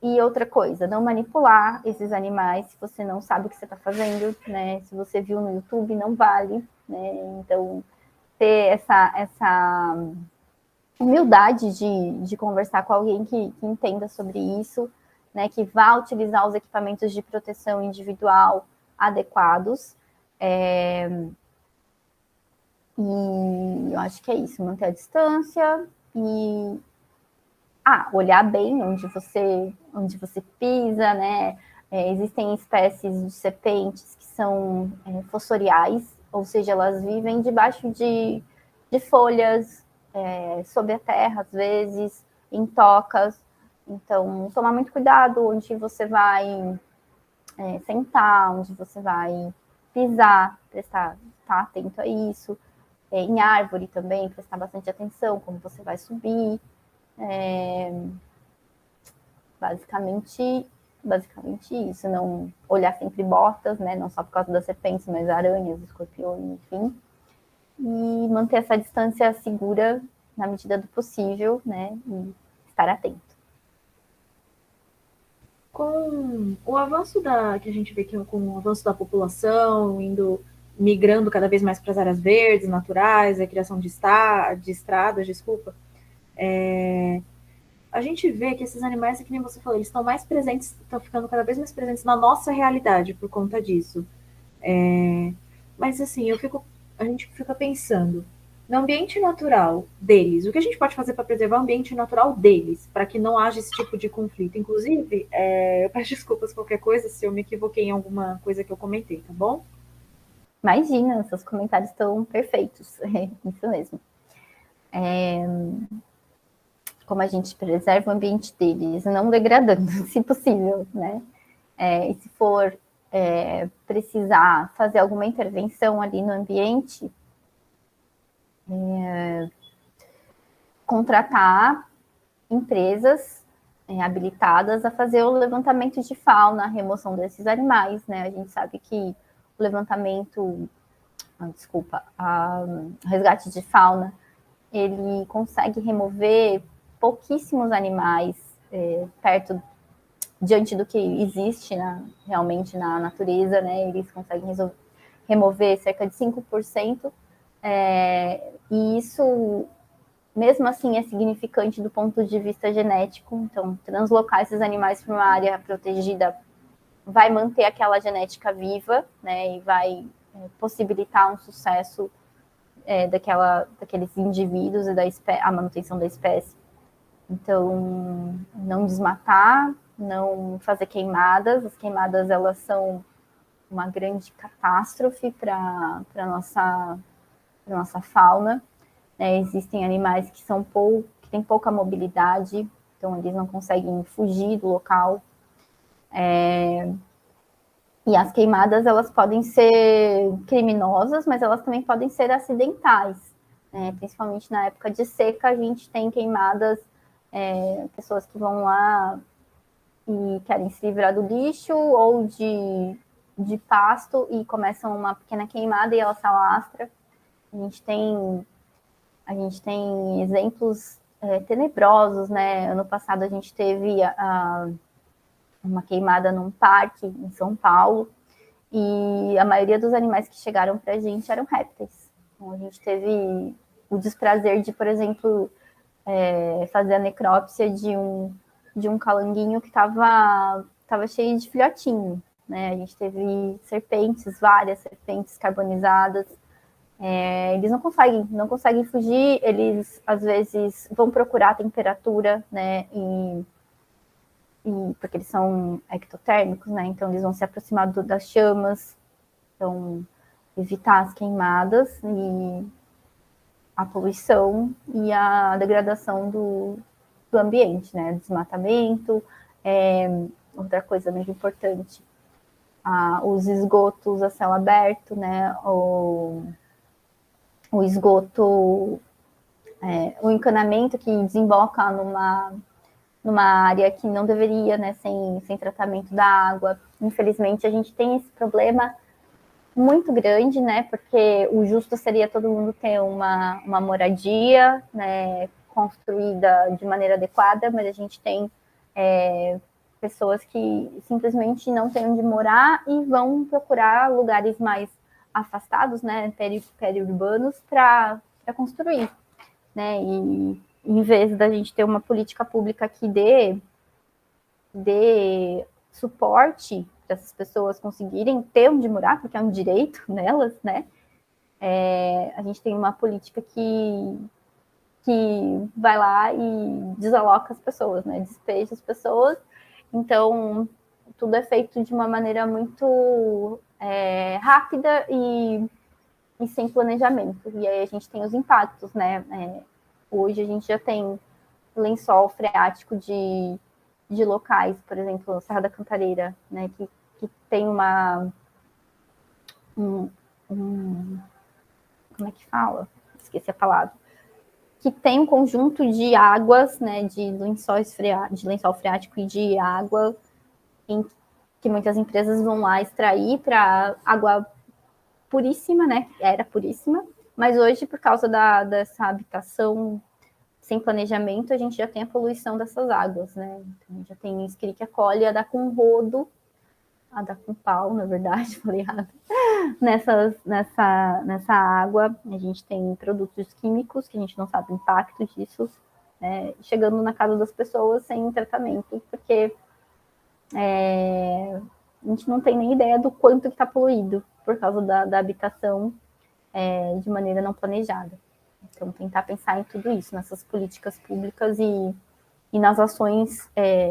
E outra coisa, não manipular esses animais se você não sabe o que você está fazendo, né? Se você viu no YouTube, não vale, né? Então, ter essa humildade de conversar com alguém que entenda sobre isso, né? Que vá utilizar os equipamentos de proteção individual adequados. E eu acho que é isso, manter a distância e olhar bem onde você pisa, né? Existem espécies de serpentes que são fossoriais, ou seja, elas vivem debaixo de folhas, sob a terra, às vezes, em tocas. Então, tomar muito cuidado onde você vai sentar, onde você vai pisar, estar atento a isso. Em árvore também, prestar bastante atenção, como você vai subir. Basicamente isso, não olhar sempre botas, né? Não só por causa das serpentes, mas aranhas, escorpiões, enfim. E manter essa distância segura na medida do possível, né? E estar atento. Com o avanço que a gente vê que com o avanço da população, migrando cada vez mais para as áreas verdes, naturais, a criação de estradas, a gente vê que esses animais, que nem você falou, eles estão mais presentes, estão ficando cada vez mais presentes na nossa realidade por conta disso. Mas assim, a gente fica pensando, no ambiente natural deles, o que a gente pode fazer para preservar o ambiente natural deles, para que não haja esse tipo de conflito? Inclusive, eu peço desculpas qualquer coisa se eu me equivoquei em alguma coisa que eu comentei, tá bom? Imagina, seus comentários estão perfeitos, isso mesmo. Como a gente preserva o ambiente deles, não degradando, se possível, né? E se for precisar fazer alguma intervenção ali no ambiente, contratar empresas habilitadas a fazer o levantamento de fauna, a remoção desses animais, né? A gente sabe que o levantamento, resgate de fauna, ele consegue remover pouquíssimos animais diante do que existe realmente na natureza, né? Eles conseguem remover cerca de 5%, e isso, mesmo assim, é significante do ponto de vista genético. Então, translocar esses animais para uma área protegida vai manter aquela genética viva, né? E vai possibilitar um sucesso daqueles indivíduos e a manutenção da espécie. Então, não desmatar, não fazer queimadas. As queimadas, elas são uma grande catástrofe para a nossa fauna. Né? Existem animais que que têm pouca mobilidade, então eles não conseguem fugir do local. E as queimadas, elas podem ser criminosas, mas elas também podem ser acidentais, né? Principalmente na época de seca, a gente tem queimadas, pessoas que vão lá e querem se livrar do lixo ou de pasto e começam uma pequena queimada e ela se alastra. A gente tem exemplos tenebrosos, né? Ano passado a gente teve uma queimada num parque em São Paulo, e a maioria dos animais que chegaram para a gente eram répteis. Então, a gente teve o desprazer de, por exemplo, fazer a necrópsia de um calanguinho que estava cheio de filhotinho. Né? A gente teve serpentes, várias serpentes carbonizadas. Eles não conseguem fugir, eles às vezes vão procurar a temperatura, né? Porque eles são ectotérmicos, né? Então eles vão se aproximar das chamas, então evitar as queimadas e a poluição e a degradação do ambiente, né? Desmatamento, outra coisa muito importante, os esgotos a céu aberto, né? O esgoto, o encanamento que desemboca numa área que não deveria, né, sem tratamento da água. Infelizmente, a gente tem esse problema muito grande, né, porque o justo seria todo mundo ter uma moradia, né, construída de maneira adequada, mas a gente tem pessoas que simplesmente não têm onde morar e vão procurar lugares mais afastados, né, periurbanos, para construir, né, e em vez da gente ter uma política pública que dê suporte para essas pessoas conseguirem ter onde morar, porque é um direito nelas, né? A gente tem uma política que vai lá e desaloca as pessoas, né? Despeja as pessoas. Então, tudo é feito de uma maneira muito rápida e sem planejamento. E aí a gente tem os impactos, né? Hoje a gente já tem lençol freático de locais, por exemplo, Serra da Cantareira, né, que tem como é que fala? Esqueci a palavra. Que tem um conjunto de águas, né, de lençol freático e de água em que muitas empresas vão lá extrair para água puríssima, né? Era puríssima, mas hoje, por causa dessa habitação sem planejamento, a gente já tem a poluição dessas águas, né? Então, já tem isquiri que acolhe, a dar com rodo, a dar com pau, na verdade, falei errado, nessa água. A gente tem produtos químicos, que a gente não sabe o impacto disso, chegando na casa das pessoas sem tratamento, porque a gente não tem nem ideia do quanto que está poluído por causa da habitação de maneira não planejada. Então, tentar pensar em tudo isso, nessas políticas públicas e nas ações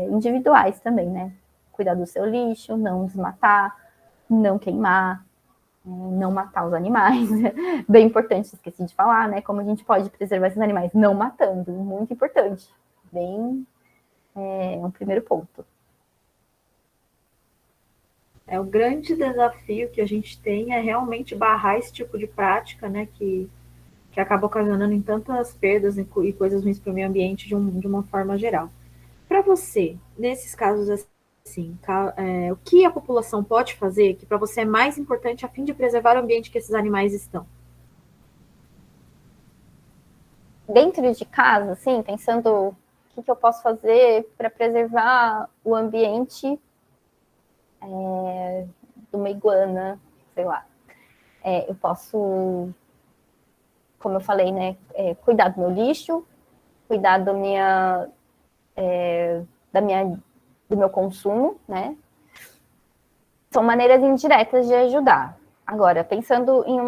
individuais também, né? Cuidar do seu lixo, não desmatar, não queimar, não matar os animais. Bem importante, esqueci de falar, né? Como a gente pode preservar esses animais? Não matando, muito importante. Um primeiro ponto. O grande desafio que a gente tem é realmente barrar esse tipo de prática, né? Que acaba ocasionando em tantas perdas e coisas ruins para o meio ambiente de uma forma geral. Para você, nesses casos assim, o que a população pode fazer que para você é mais importante a fim de preservar o ambiente que esses animais estão? Dentro de casa, assim, pensando o que eu posso fazer para preservar o ambiente de uma iguana, sei lá. Eu posso, como eu falei, né, cuidar do meu lixo, cuidar do meu consumo, né? São maneiras indiretas de ajudar. Agora, pensando em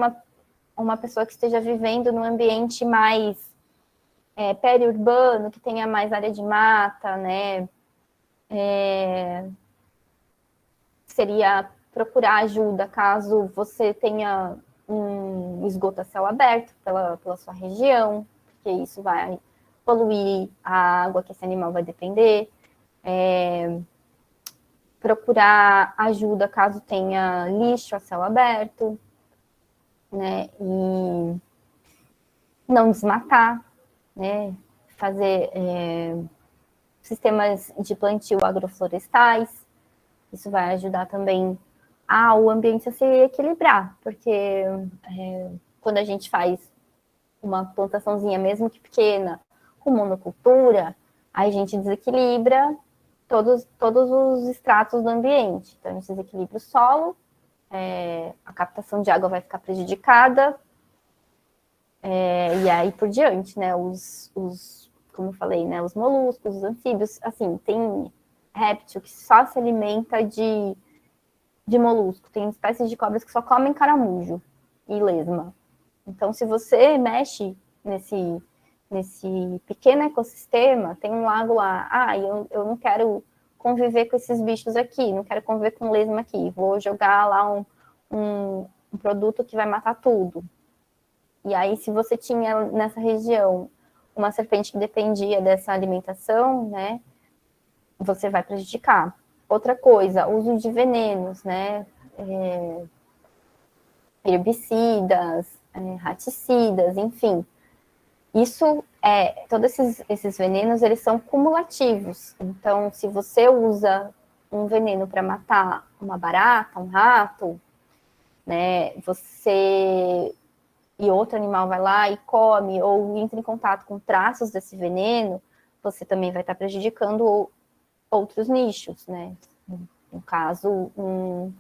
uma pessoa que esteja vivendo num ambiente mais periurbano, que tenha mais área de mata, né? Seria procurar ajuda caso você tenha um esgoto a céu aberto pela sua região, porque isso vai poluir a água que esse animal vai depender. Procurar ajuda caso tenha lixo a céu aberto, né? E não desmatar, né? Fazer sistemas de plantio agroflorestais. Isso vai ajudar também o ambiente a se equilibrar, porque quando a gente faz uma plantaçãozinha, mesmo que pequena, com monocultura, a gente desequilibra todos os estratos do ambiente. Então, a gente desequilibra o solo, a captação de água vai ficar prejudicada, e aí por diante, né? Como eu falei, né? Os moluscos, os anfíbios, assim, tem réptil que só se alimenta de molusco, tem espécies de cobras que só comem caramujo e lesma. Então, se você mexe nesse pequeno ecossistema, tem um lago lá, eu não quero conviver com esses bichos aqui, não quero conviver com lesma aqui, vou jogar lá um produto que vai matar tudo. E aí, se você tinha nessa região uma serpente que dependia dessa alimentação, né, você vai prejudicar. Outra coisa, uso de venenos, né, herbicidas, raticidas, enfim. Todos esses venenos, eles são cumulativos. Então, se você usa um veneno para matar uma barata, um rato, né, e outro animal vai lá e come ou entra em contato com traços desse veneno, você também vai estar prejudicando outros nichos, né? No caso, um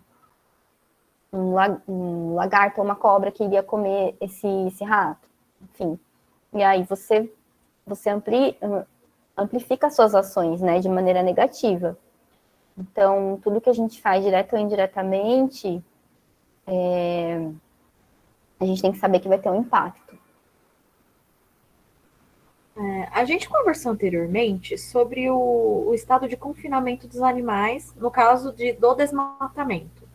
lagarto ou uma cobra que iria comer esse rato, enfim. E aí você amplifica suas ações, né, de maneira negativa. Então, tudo que a gente faz direto ou indiretamente, a gente tem que saber que vai ter um impacto. A gente conversou anteriormente sobre o estado de confinamento dos animais no caso do desmatamento.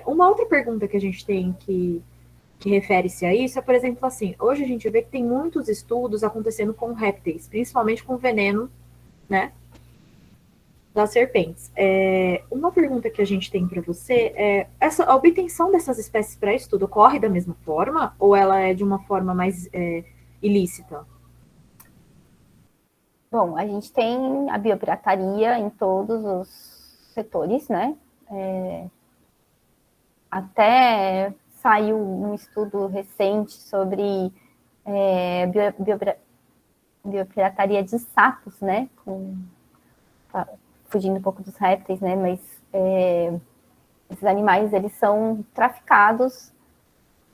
Uma outra pergunta que a gente tem que refere-se a isso é, por exemplo, assim, hoje a gente vê que tem muitos estudos acontecendo com répteis, principalmente com veneno, né, das serpentes. Uma pergunta que a gente tem para você a obtenção dessas espécies para estudo ocorre da mesma forma ou ela é de uma forma mais ilícita? Bom, a gente tem a biopirataria em todos os setores, né? Até saiu um estudo recente sobre biopirataria de sapos, né? Fugindo um pouco dos répteis, né? Mas esses animais, eles são traficados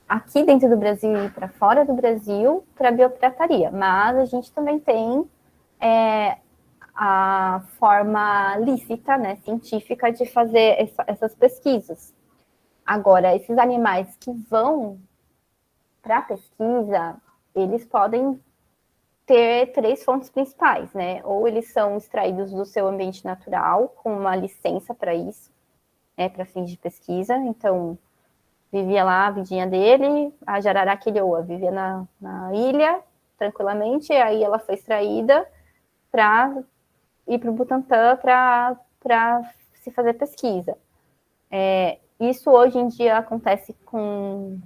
aqui dentro do Brasil e para fora do Brasil para biopirataria. Mas a gente também tem a forma lícita, né, científica de fazer essas pesquisas. Agora, esses animais que vão para a pesquisa, eles podem ter 3 fontes principais, né? Ou eles são extraídos do seu ambiente natural, com uma licença para isso, né, para fins de pesquisa. Então, vivia lá a vidinha dele, a jararaquilhoa vivia na ilha, tranquilamente, e aí ela foi extraída para ir para o Butantan para se fazer pesquisa. Isso hoje em dia acontece com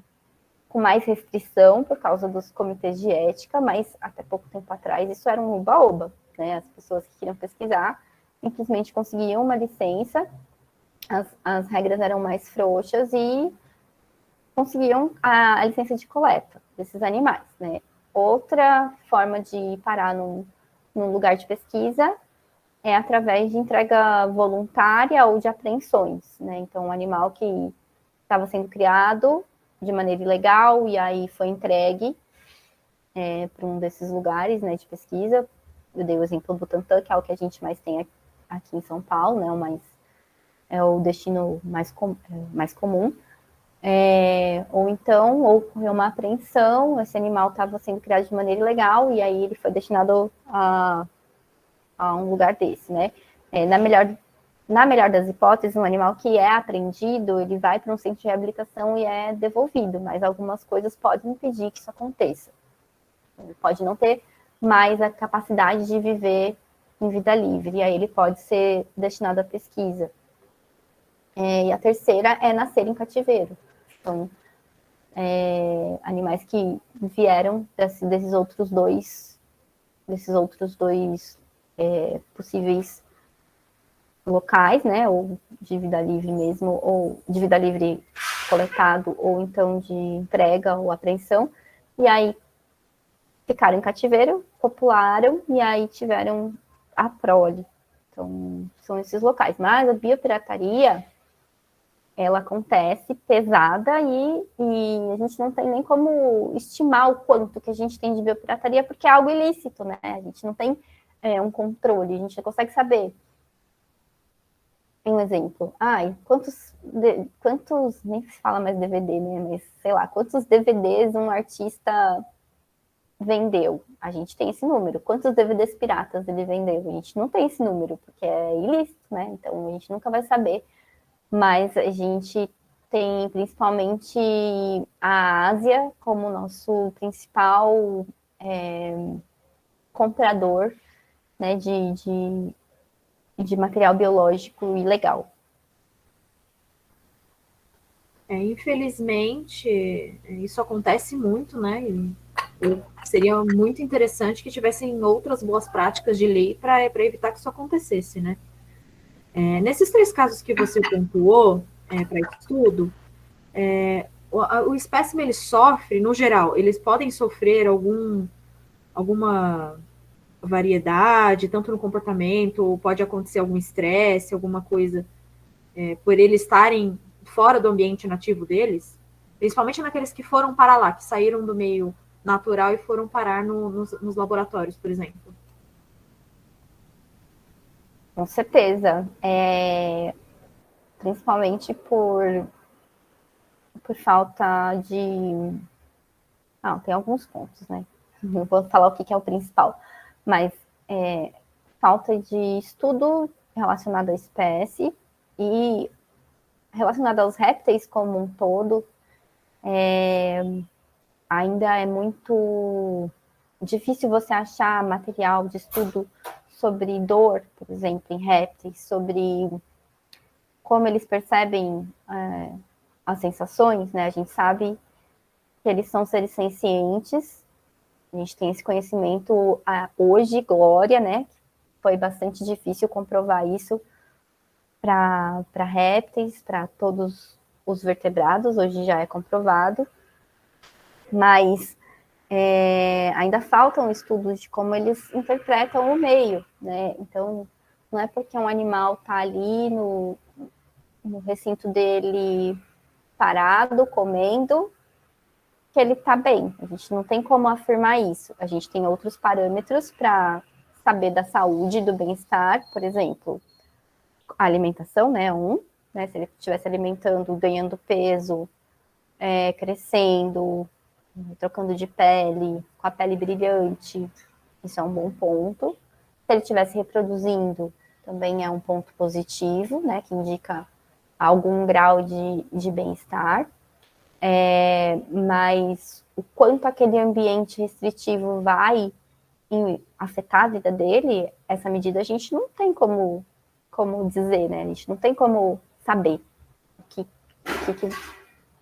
mais restrição por causa dos comitês de ética, mas até pouco tempo atrás isso era um oba-oba, né? As pessoas que queriam pesquisar simplesmente conseguiam uma licença, as regras eram mais frouxas e conseguiam a licença de coleta desses animais, né? Outra forma de parar num lugar de pesquisa é através de entrega voluntária ou de apreensões, né? Então, um animal que estava sendo criado de maneira ilegal e aí foi entregue para um desses lugares, né, de pesquisa. Eu dei o exemplo do Butantan, que é o que a gente mais tem aqui em São Paulo, né? É o destino mais comum. Ou então ocorreu uma apreensão, esse animal estava sendo criado de maneira ilegal e aí ele foi destinado a um lugar desse, né? Na melhor das hipóteses, um animal que é apreendido, ele vai para um centro de reabilitação e é devolvido, mas algumas coisas podem impedir que isso aconteça. Ele pode não ter mais a capacidade de viver em vida livre, e aí ele pode ser destinado à pesquisa. E a terceira é nascer em cativeiro. Então, animais que vieram desses outros dois possíveis locais, né, ou de vida livre mesmo, ou de vida livre coletado, ou então de entrega ou apreensão, e aí ficaram em cativeiro, copularam, e aí tiveram a prole. Então, são esses locais. Mas a biopirataria, ela acontece pesada e a gente não tem nem como estimar o quanto que a gente tem de biopirataria, porque é algo ilícito, né? A gente não tem um controle, a gente não consegue saber. Tem um exemplo. Quantos, nem se fala mais DVD, né? Mas, sei lá, quantos DVDs um artista vendeu? A gente tem esse número. Quantos DVDs piratas ele vendeu? A gente não tem esse número, porque é ilícito, né? Então, a gente nunca vai saber. Mas a gente tem principalmente a Ásia como nosso principal comprador, né, de material biológico ilegal. Infelizmente, isso acontece muito, né? E seria muito interessante que tivessem outras boas práticas de lei para evitar que isso acontecesse, né? Nesses 3 casos que você pontuou para estudo, o espécime ele sofre, no geral, eles podem sofrer alguma variedade, tanto no comportamento, ou pode acontecer algum estresse, alguma coisa, por eles estarem fora do ambiente nativo deles, principalmente naqueles que foram para lá, que saíram do meio natural e foram parar nos laboratórios, por exemplo. Com certeza. Principalmente por falta de... tem alguns pontos, né? Não vou falar o que é o principal, mas falta de estudo relacionado à espécie e relacionado aos répteis como um todo, ainda é muito difícil você achar material de estudo sobre dor, por exemplo, em répteis, sobre como eles percebem as sensações, né? A gente sabe que eles são seres sencientes, a gente tem esse conhecimento hoje, Glória, né? Foi bastante difícil comprovar isso para répteis, para todos os vertebrados, hoje já é comprovado, mas ainda faltam estudos de como eles interpretam o meio, né? Então, não é porque um animal está ali no recinto dele parado, comendo, que ele está bem. A gente não tem como afirmar isso. A gente tem outros parâmetros para saber da saúde, do bem-estar, por exemplo, a alimentação, né? Né? Se ele estivesse alimentando, ganhando peso, crescendo, trocando de pele, com a pele brilhante, isso é um bom ponto. Se ele estivesse reproduzindo, também é um ponto positivo, né? Que indica algum grau de bem-estar. Mas o quanto aquele ambiente restritivo vai afetar a vida dele, essa medida a gente não tem como dizer, né? A gente não tem como saber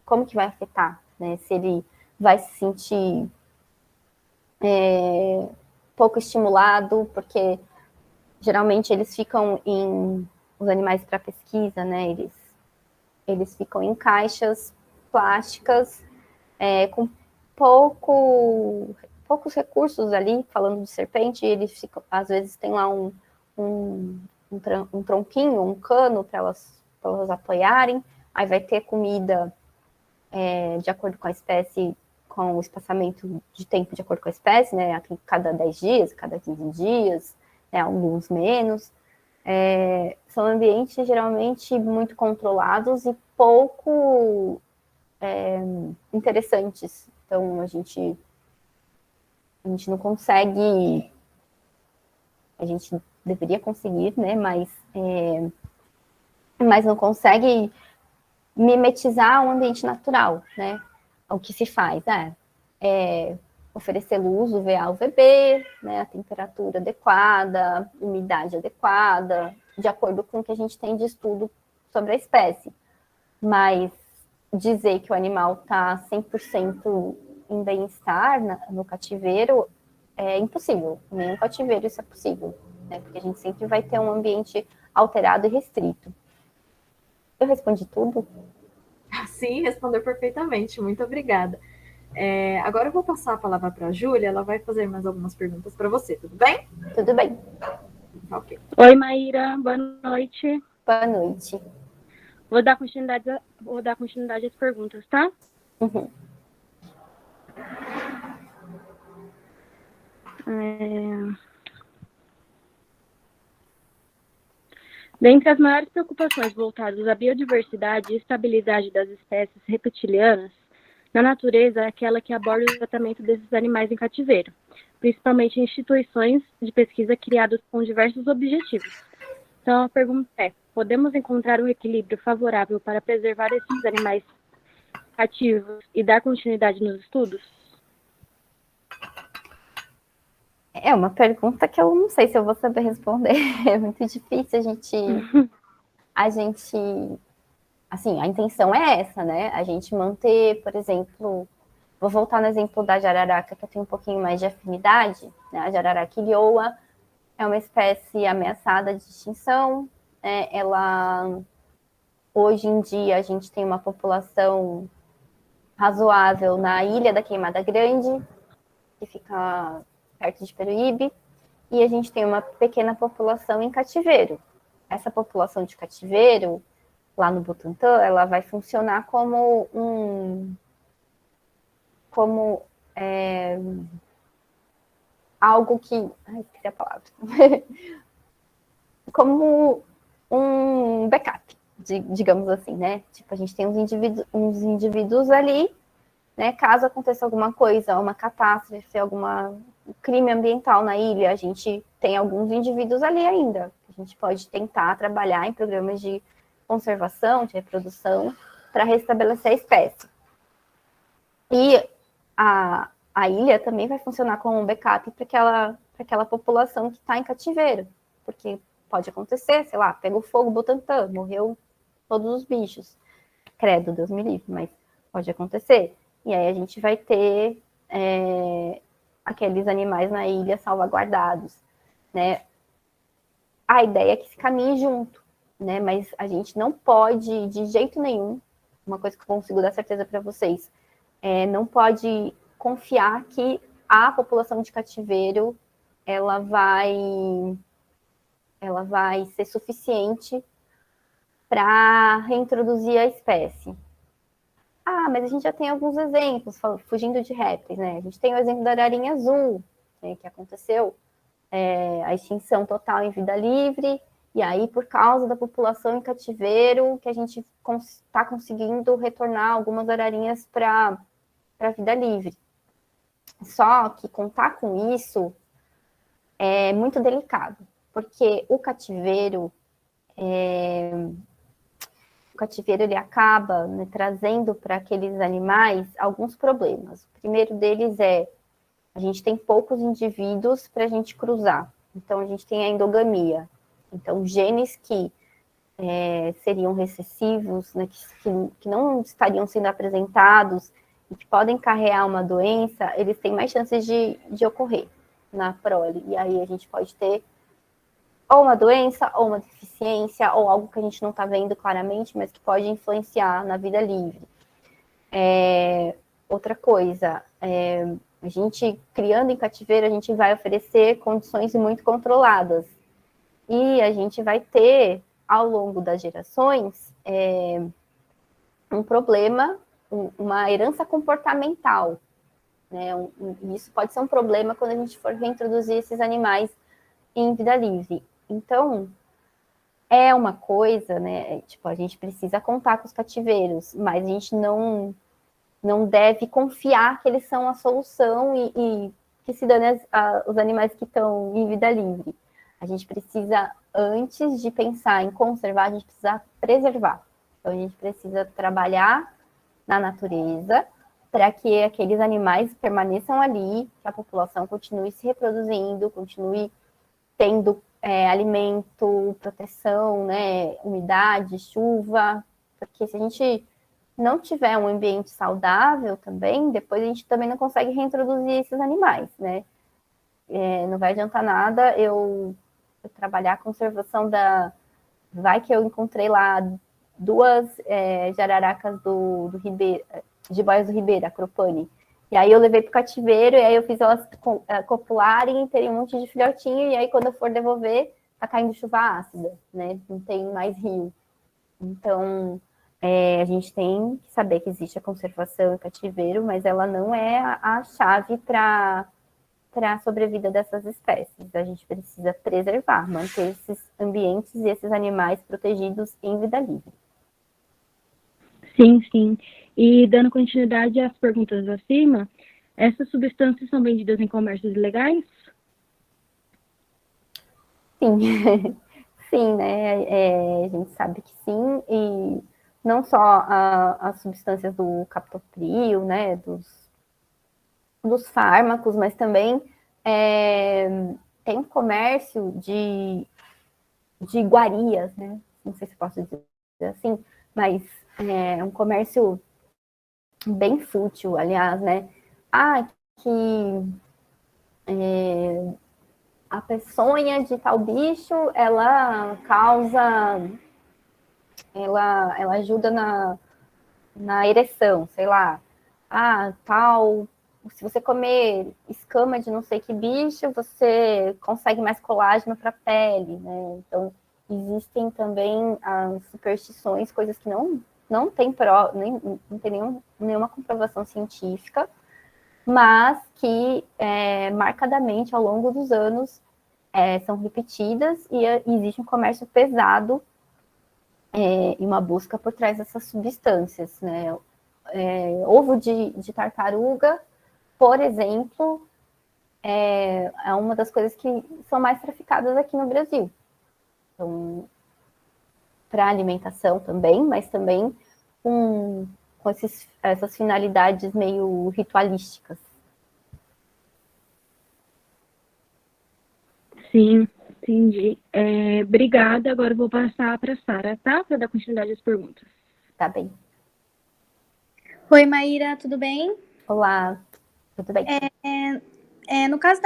como que vai afetar, né? Se ele vai se sentir pouco estimulado, porque geralmente eles ficam os animais para pesquisa, né? Eles ficam em caixas plásticas com poucos recursos ali, falando de serpente, eles ficam, às vezes tem lá um tronquinho, um cano para elas apoiarem, aí vai ter comida de acordo com a espécie, com o espaçamento de tempo de acordo com a espécie, né? Cada 10 dias, cada 15 dias, né? Alguns menos. São ambientes geralmente muito controlados e pouco interessantes. Então, a gente não consegue, a gente deveria conseguir, né, mas não consegue mimetizar o ambiente natural, né? O que se faz é oferecer luz UVA, UVB, né, a temperatura adequada, umidade adequada, de acordo com o que a gente tem de estudo sobre a espécie. Mas dizer que o animal está 100% em bem-estar no cativeiro é impossível. Nenhum cativeiro isso é possível, né? Porque a gente sempre vai ter um ambiente alterado e restrito. Eu respondi tudo? Sim, respondeu perfeitamente. Muito obrigada. Agora eu vou passar a palavra para a Júlia. Ela vai fazer mais algumas perguntas para você, tudo bem? Tudo bem. Ok. Oi, Maíra, boa noite. Boa noite. Vou dar continuidade às perguntas, tá? Uhum. Dentre as maiores preocupações voltadas à biodiversidade e estabilidade das espécies reptilianas na natureza é aquela que aborda o tratamento desses animais em cativeiro, principalmente em instituições de pesquisa criadas com diversos objetivos. Então, a pergunta é: podemos encontrar um equilíbrio favorável para preservar esses animais cativos e dar continuidade nos estudos? É uma pergunta que eu não sei se eu vou saber responder. É muito difícil assim, a intenção é essa, né? A gente manter, por exemplo, vou voltar no exemplo da jararaca, que eu tenho um pouquinho mais de afinidade, né? A jararaca ilhoa é uma espécie ameaçada de extinção, né? Hoje em dia, a gente tem uma população razoável na Ilha da Queimada Grande, que fica perto de Peruíbe, e a gente tem uma pequena população em cativeiro. Essa população de cativeiro, lá no Butantã, ela vai funcionar como algo que... Ai, esqueci a palavra. Como um backup, digamos assim, né? Tipo, a gente tem uns indivíduos ali, né? Caso aconteça alguma coisa, uma catástrofe, algum crime ambiental na ilha, a gente tem alguns indivíduos ali ainda. A gente pode tentar trabalhar em programas de conservação, de reprodução, para restabelecer a espécie. E a ilha também vai funcionar como um backup para aquela população que está em cativeiro, porque pode acontecer, sei lá, pega o fogo Butantã, morreu todos os bichos. Credo, Deus me livre, mas pode acontecer. E aí a gente vai ter aqueles animais na ilha salvaguardados, né? A ideia é que se caminhe junto, né? Mas a gente não pode, de jeito nenhum, uma coisa que eu consigo dar certeza para vocês, não pode confiar que a população de cativeiro ela vai ser suficiente para reintroduzir a espécie. Ah, mas a gente já tem alguns exemplos, fugindo de répteis, né? A gente tem o exemplo da ararinha azul, né, que aconteceu a extinção total em vida livre, e aí, por causa da população em cativeiro, que a gente está conseguindo retornar algumas ararinhas para a vida livre. Só que contar com isso é muito delicado, porque o cativeiro ele acaba, né, trazendo para aqueles animais alguns problemas. O primeiro deles é a gente tem poucos indivíduos para a gente cruzar. Então, a gente tem a endogamia. Então, genes que seriam recessivos, né, que não estariam sendo apresentados e que podem carregar uma doença, eles têm mais chances de ocorrer na prole. E aí a gente pode ter ou uma doença, ou uma deficiência, ou algo que a gente não está vendo claramente, mas que pode influenciar na vida livre. Outra coisa, a gente, criando em cativeiro, a gente vai oferecer condições muito controladas. E a gente vai ter, ao longo das gerações, um problema, uma herança comportamental. Né? Isso pode ser um problema quando a gente for reintroduzir esses animais em vida livre. Então, é uma coisa, né? Tipo, a gente precisa contar com os cativeiros, mas a gente não não deve confiar que eles são a solução e que se dane os animais que estão em vida livre. A gente precisa, antes de pensar em conservar, a gente precisa preservar. Então, a gente precisa trabalhar na natureza para que aqueles animais permaneçam ali, que a população continue se reproduzindo, continue tendo alimento, proteção, né, umidade, chuva, porque se a gente não tiver um ambiente saudável também, depois a gente também não consegue reintroduzir esses animais, né? Não vai adiantar nada eu trabalhar a conservação da... Vai que eu encontrei lá duas jararacas do Ribeira, jiboias do Ribeira, Acropane. E aí eu levei para o cativeiro, e aí eu fiz elas copularem, terem um monte de filhotinho, e aí quando eu for devolver, tá caindo chuva ácida, né? Não tem mais rio. Então, a gente tem que saber que existe a conservação em cativeiro, mas ela não é a chave para a sobrevida dessas espécies. A gente precisa preservar, manter esses ambientes e esses animais protegidos em vida livre. Sim, sim. E dando continuidade às perguntas acima, essas substâncias são vendidas em comércios ilegais? Sim, sim, né? A gente sabe que sim, e não só as substâncias do captopril, né? Dos fármacos, mas também tem comércio de iguarias, né? Não sei se posso dizer assim, mas é um comércio bem fútil, aliás, né? Que a peçonha de tal bicho, ela causa, ela ajuda na ereção, sei lá. Se você comer escama de não sei que bicho, você consegue mais colágeno para a pele, né? Então, existem também as superstições, coisas que não tem nenhuma comprovação científica, mas que marcadamente ao longo dos anos são repetidas e existe um comércio pesado e uma busca por trás dessas substâncias, né? Ovo de tartaruga, por exemplo, é uma das coisas que são mais traficadas aqui no Brasil. Então, para alimentação também, mas também com essas finalidades meio ritualísticas. Sim, entendi. Obrigada. Agora eu vou passar para a Sara, tá? Para dar continuidade às perguntas. Tá bem. Oi, Maíra, tudo bem? Olá, tudo bem? No caso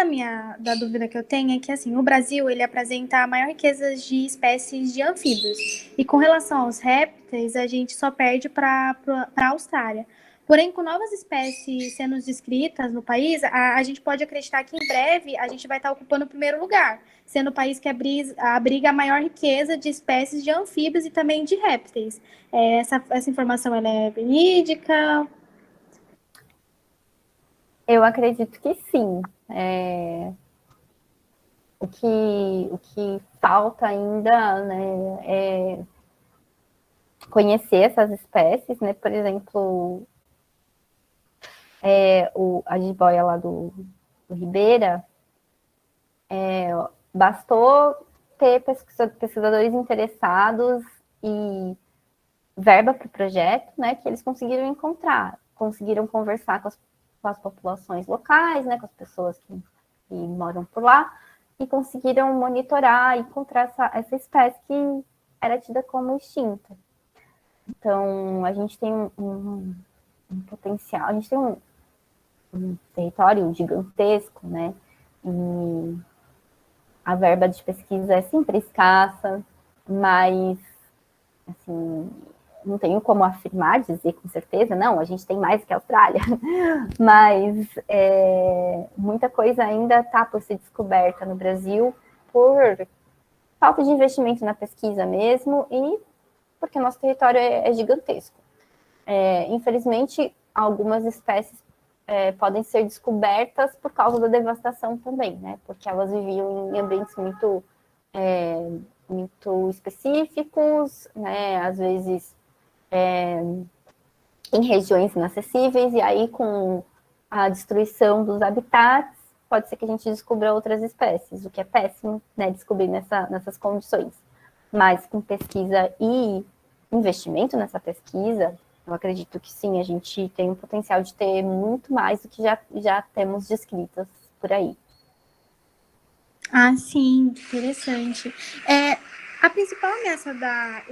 da dúvida que eu tenho é que, assim, o Brasil, ele apresenta a maior riqueza de espécies de anfíbios. E com relação aos répteis, a gente só perde para a Austrália. Porém, com novas espécies sendo descritas no país, a gente pode acreditar que em breve a gente vai estar ocupando o primeiro lugar, sendo o país que abriga a maior riqueza de espécies de anfíbios e também de répteis. Essa informação ela é verídica? Eu acredito que sim. O que falta ainda, né, é conhecer essas espécies, né? Por exemplo, a jiboia lá do Ribeira, bastou ter pesquisadores interessados e verba para o projeto, né, que eles conseguiram encontrar, conseguiram conversar com as populações locais, né, com as pessoas que moram por lá, e conseguiram monitorar e encontrar essa espécie que era tida como extinta. Então, a gente tem um potencial, a gente tem um território gigantesco, né, e a verba de pesquisa é sempre escassa, mas, assim, não tenho como afirmar, dizer com certeza, não, a gente tem mais que a Austrália, mas muita coisa ainda está por ser descoberta no Brasil por falta de investimento na pesquisa mesmo e porque nosso território é gigantesco. Infelizmente, algumas espécies podem ser descobertas por causa da devastação também, né? Porque elas viviam em ambientes muito específicos, né? Às vezes em regiões inacessíveis, e aí com a destruição dos habitats, pode ser que a gente descubra outras espécies, o que é péssimo, né, descobrir nessas condições. Mas com pesquisa e investimento nessa pesquisa, eu acredito que sim, a gente tem o potencial de ter muito mais do que já temos descritas por aí. Ah, sim, interessante. A principal ameaça da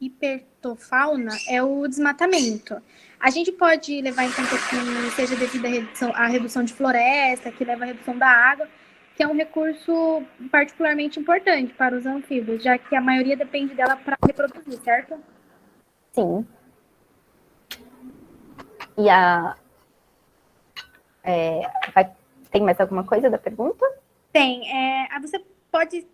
hipertofauna é o desmatamento. A gente pode levar em conta que seja devido à redução de floresta, que leva à redução da água, que é um recurso particularmente importante para os anfíbios, já que a maioria depende dela para reproduzir, certo? Sim. E tem mais alguma coisa da pergunta? Tem. Você pode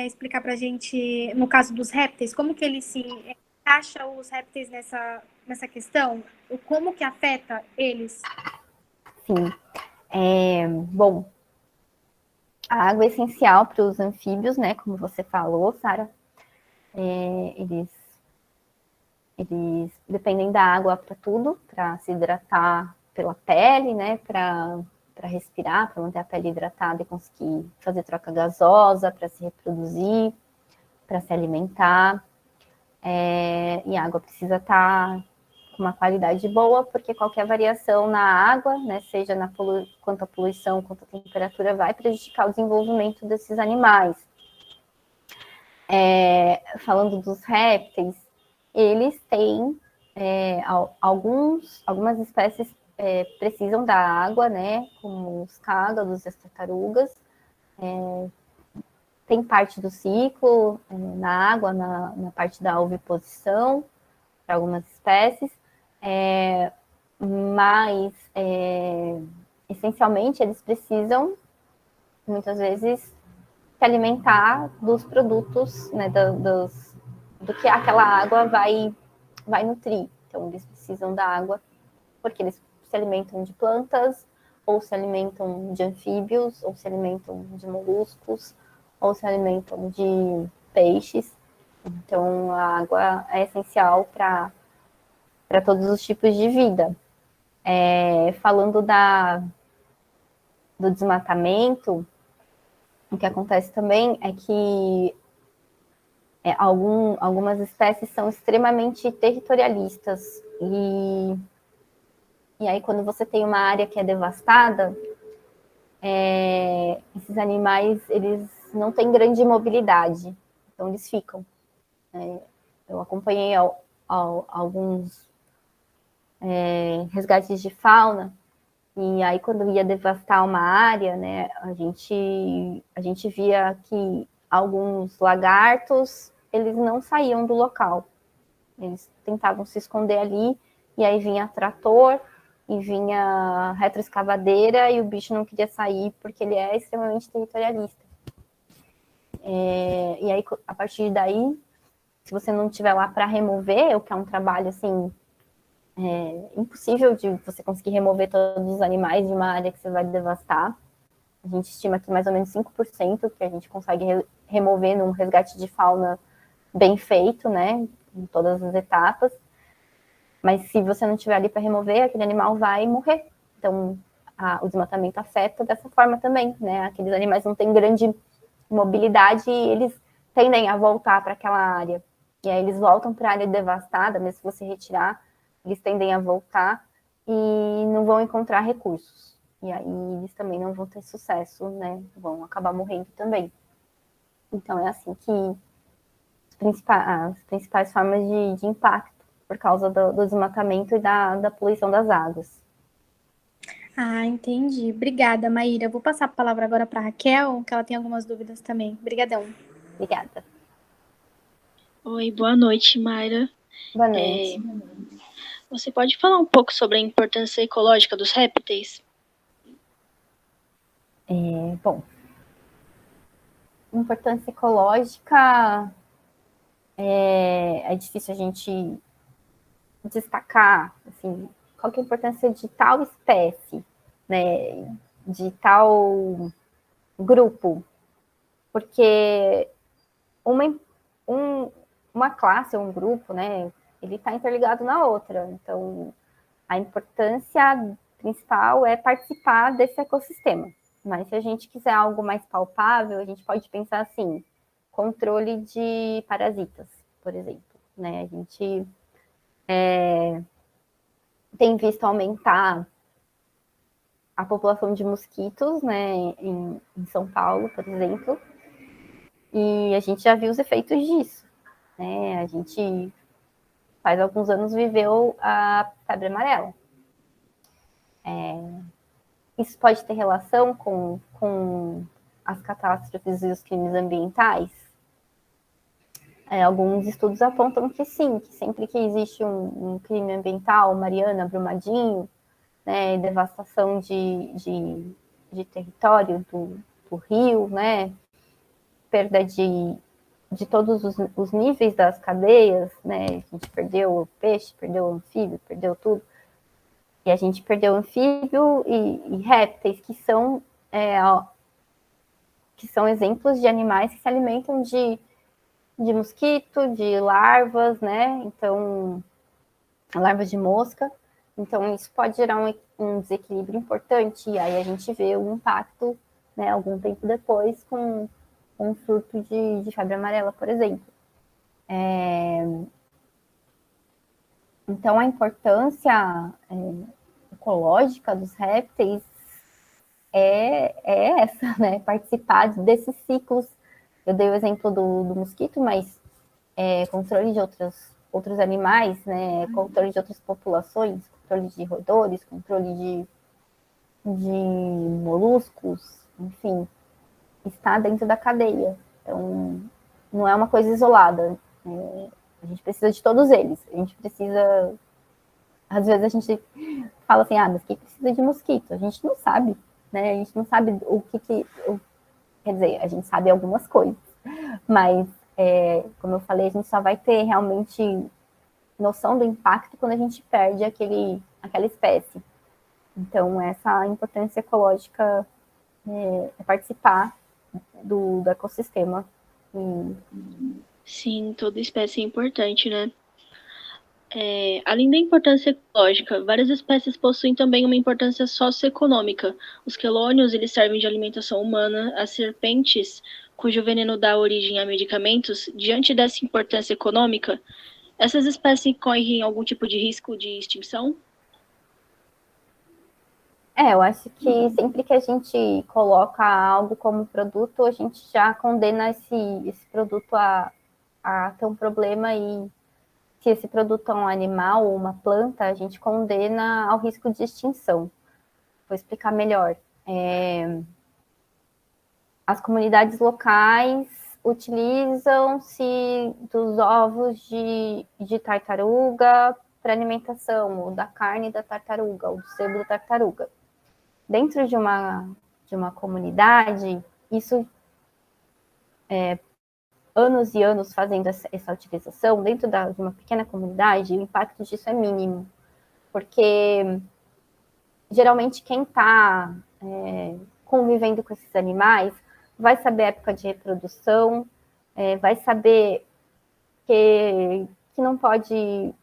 explicar para a gente, no caso dos répteis, como que eles se encaixam os répteis nessa questão? Como que afeta eles? Sim. Bom, a água é essencial para os anfíbios, né? Como você falou, Sara. Eles dependem da água para tudo, para se hidratar pela pele, né? Para respirar, para manter a pele hidratada e conseguir fazer troca gasosa, para se reproduzir, para se alimentar. E a água precisa estar com uma qualidade boa, porque qualquer variação na água, né, seja quanto à poluição, quanto à temperatura, vai prejudicar o desenvolvimento desses animais. Falando dos répteis, eles têm algumas espécies precisam da água, né, como os cágados e as tartarugas. Tem parte do ciclo na água, na parte da oviposição, para algumas espécies, mas essencialmente eles precisam, muitas vezes, se alimentar dos produtos, né, do que aquela água vai nutrir. Então, eles precisam da água porque eles se alimentam de plantas, ou se alimentam de anfíbios, ou se alimentam de moluscos, ou se alimentam de peixes. Então, a água é essencial para todos os tipos de vida. Falando do desmatamento, o que acontece também é que algumas espécies são extremamente territorialistas. E aí, quando você tem uma área que é devastada, esses animais, eles não têm grande mobilidade. Então, eles ficam. Eu acompanhei alguns resgates de fauna, e aí quando ia devastar uma área, né, a gente via que alguns lagartos, eles não saíam do local. Eles tentavam se esconder ali, e aí vinha trator, e vinha retroescavadeira, e o bicho não queria sair, porque ele é extremamente territorialista. E aí, a partir daí, se você não estiver lá para remover, o que é um trabalho, assim, impossível de você conseguir remover todos os animais de uma área que você vai devastar. A gente estima que mais ou menos 5% que a gente consegue remover num resgate de fauna bem feito, né, em todas as etapas. Mas se você não estiver ali para remover, aquele animal vai morrer. Então, o desmatamento afeta dessa forma também, né? Aqueles animais não têm grande mobilidade e eles tendem a voltar para aquela área. E aí eles voltam para a área devastada, mesmo se você retirar, eles tendem a voltar e não vão encontrar recursos. E aí eles também não vão ter sucesso, né? Vão acabar morrendo também. Então é assim que as principais formas de impacto por causa do desmatamento e da poluição das águas. Ah, entendi. Obrigada, Maíra. Eu vou passar a palavra agora para a Raquel, que ela tem algumas dúvidas também. Obrigadão. Obrigada. Oi, boa noite, Mayra. Boa noite. Você pode falar um pouco sobre a importância ecológica dos répteis? Bom, importância ecológica é difícil a gente destacar, assim, qual que é a importância de tal espécie, né, de tal grupo, porque uma classe ou um grupo, né, ele está interligado na outra. Então, a importância principal é participar desse ecossistema. Mas se a gente quiser algo mais palpável, a gente pode pensar assim, controle de parasitas, por exemplo. Né? A gente tem visto aumentar a população de mosquitos, né, em São Paulo, por exemplo, e a gente já viu os efeitos disso. Né? A gente, faz alguns anos, viveu a febre amarela. Isso pode ter relação com as catástrofes e os crimes ambientais? Alguns estudos apontam que sim, que sempre que existe um crime ambiental, Mariana, Brumadinho, né, devastação de território do rio, né, perda de todos os níveis das cadeias, né, a gente perdeu o peixe, perdeu o anfíbio, perdeu tudo, e a gente perdeu o anfíbio e répteis, que são exemplos de animais que se alimentam de mosquito, de larvas, né? Então, larvas de mosca. Então, isso pode gerar um desequilíbrio importante. E aí a gente vê o impacto, né, algum tempo depois, com um surto de febre amarela, por exemplo. Então, a importância ecológica dos répteis é essa, né? Participar desses ciclos. Eu dei o exemplo do mosquito, mas controle de outros animais, né? Controle de outras populações, controle de roedores, controle de moluscos, enfim, está dentro da cadeia. Então, não é uma coisa isolada. A gente precisa de todos eles. A gente precisa... Às vezes a gente fala assim, mas quem precisa de mosquito? A gente não sabe, né? A gente não sabe o que... Quer dizer, a gente sabe algumas coisas, mas, como eu falei, a gente só vai ter realmente noção do impacto quando a gente perde aquela espécie. Então, essa importância ecológica é participar do ecossistema. Sim, toda espécie é importante, né? Além da importância ecológica, várias espécies possuem também uma importância socioeconômica. Os quelônios, eles servem de alimentação humana. As serpentes, cujo veneno dá origem a medicamentos, diante dessa importância econômica, essas espécies correm algum tipo de risco de extinção? Eu acho que sempre que a gente coloca algo como produto, a gente já condena esse produto a ter um problema, e se esse produto é um animal ou uma planta, a gente condena ao risco de extinção. Vou explicar melhor. As comunidades locais utilizam-se dos ovos de tartaruga para alimentação, ou da carne da tartaruga, ou do sebo da tartaruga. Dentro de uma comunidade, isso anos e anos fazendo essa utilização, dentro de uma pequena comunidade, o impacto disso é mínimo, porque geralmente quem está convivendo com esses animais vai saber a época de reprodução, vai saber que não pode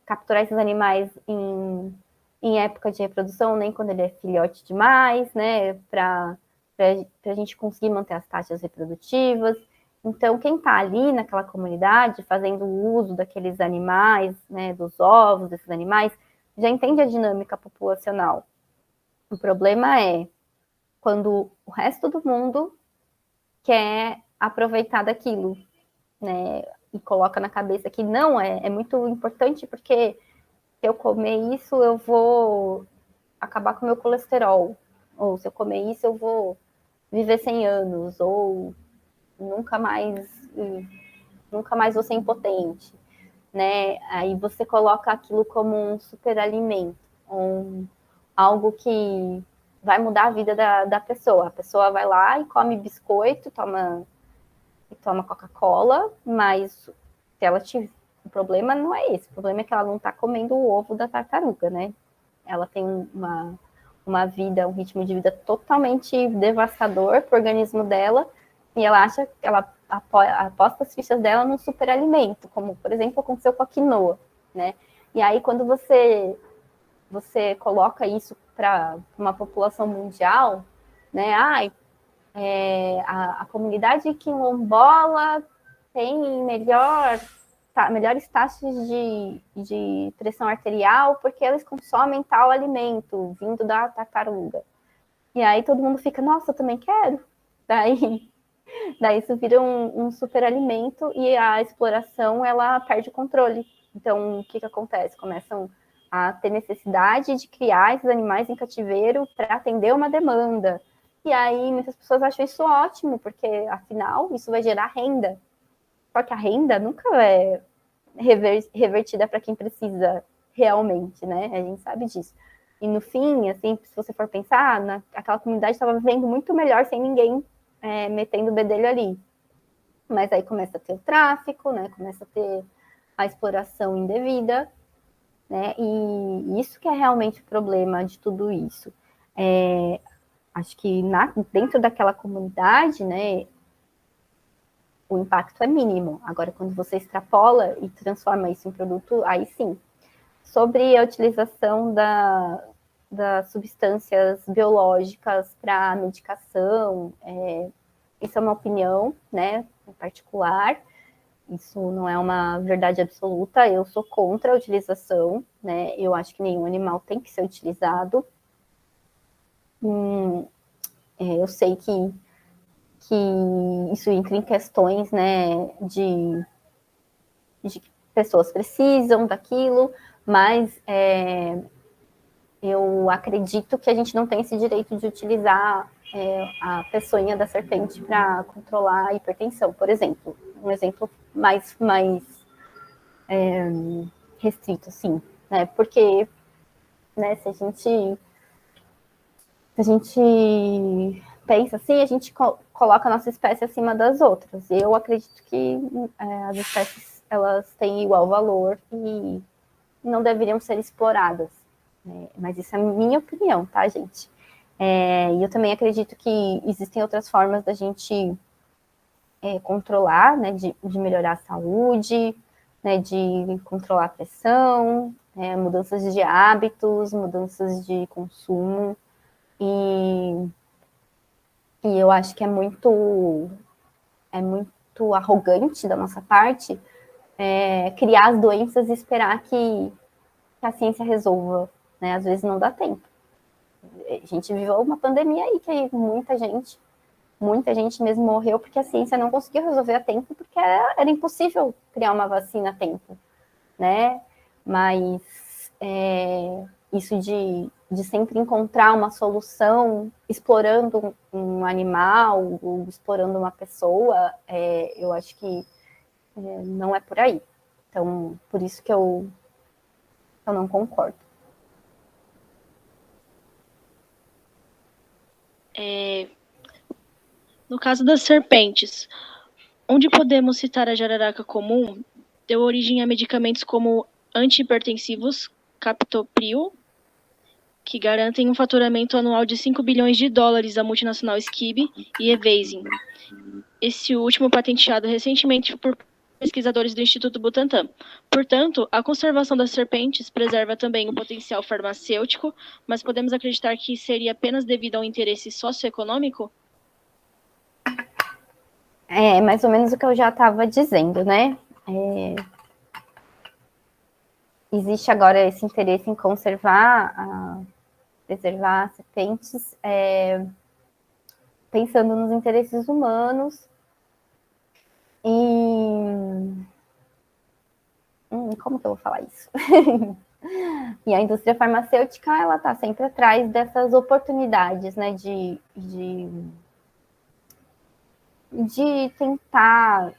capturar esses animais em época de reprodução, nem quando ele é filhote demais, né, para a gente conseguir manter as taxas reprodutivas. Então, quem está ali naquela comunidade, fazendo uso daqueles animais, né, dos ovos desses animais, já entende a dinâmica populacional. O problema é quando o resto do mundo quer aproveitar daquilo, né, e coloca na cabeça que não é muito importante, porque se eu comer isso, eu vou acabar com o meu colesterol, ou se eu comer isso, eu vou viver 100 anos, ou nunca mais vou ser impotente, né? Aí você coloca aquilo como um superalimento, algo que vai mudar a vida da pessoa. A pessoa vai lá e come biscoito, toma Coca-Cola, mas se ela tiver... O problema não é esse, o problema é que ela não está comendo o ovo da tartaruga, né? Ela tem uma vida, um ritmo de vida totalmente devastador para o organismo dela, e ela acha que ela aposta as fichas dela num superalimento, como, por exemplo, aconteceu com a quinoa, né? E aí, quando você coloca isso para uma população mundial, né? A comunidade quilombola tem melhores taxas de pressão arterial porque eles consomem tal alimento vindo da tartaruga. E aí todo mundo fica, nossa, eu também quero. Daí isso vira um superalimento e a exploração, ela perde o controle. Então, o que acontece? Começam a ter necessidade de criar esses animais em cativeiro para atender uma demanda. E aí muitas pessoas acham isso ótimo, porque, afinal, isso vai gerar renda. Só que a renda nunca é revertida para quem precisa realmente, né? A gente sabe disso. E no fim, assim, se você for pensar, aquela comunidade estava vivendo muito melhor sem ninguém metendo o bedelho ali. Mas aí começa a ter o tráfico, né? Começa a ter a exploração indevida, né? E isso que é realmente o problema de tudo isso. Acho que dentro daquela comunidade, né, o impacto é mínimo. Agora, quando você extrapola e transforma isso em produto, aí sim. Sobre a utilização das substâncias biológicas para medicação, isso é uma opinião, né, em particular. Isso não é uma verdade absoluta. Eu sou contra a utilização, né? Eu acho que nenhum animal tem que ser utilizado. Eu sei que isso entra em questões, né, de que pessoas precisam daquilo, mas eu acredito que a gente não tem esse direito de utilizar a peçonha da serpente para controlar a hipertensão, por exemplo. Um exemplo mais restrito, assim, né? Porque, né, se a gente pensa assim, a gente coloca a nossa espécie acima das outras. Eu acredito que as espécies, elas têm igual valor e não deveriam ser exploradas. Mas isso é a minha opinião, tá, gente? E eu também acredito que existem outras formas da gente controlar, né, de melhorar a saúde, né, de controlar a pressão, mudanças de hábitos, mudanças de consumo. E eu acho que é muito arrogante da nossa parte criar as doenças e esperar que a ciência resolva, né? Às vezes não dá tempo. A gente viveu uma pandemia aí que muita gente mesmo morreu porque a ciência não conseguiu resolver a tempo, porque era impossível criar uma vacina a tempo, né? Mas isso de sempre encontrar uma solução explorando um animal ou explorando uma pessoa, eu acho que não é por aí. Então, por isso que eu não concordo. No caso das serpentes, onde podemos citar a jararaca comum, deu origem a medicamentos como antihipertensivos, captopril, que garantem um faturamento anual de 5 bilhões de dólares à multinacional Skib e Evasin. Esse último patenteado recentemente por pesquisadores do Instituto Butantan. Portanto, a conservação das serpentes preserva também o potencial farmacêutico, mas podemos acreditar que seria apenas devido ao interesse socioeconômico? É mais ou menos o que eu já estava dizendo, né? Existe agora esse interesse em preservar serpentes, pensando nos interesses humanos e como que eu vou falar isso? E a indústria farmacêutica, ela está sempre atrás dessas oportunidades, né, de tentar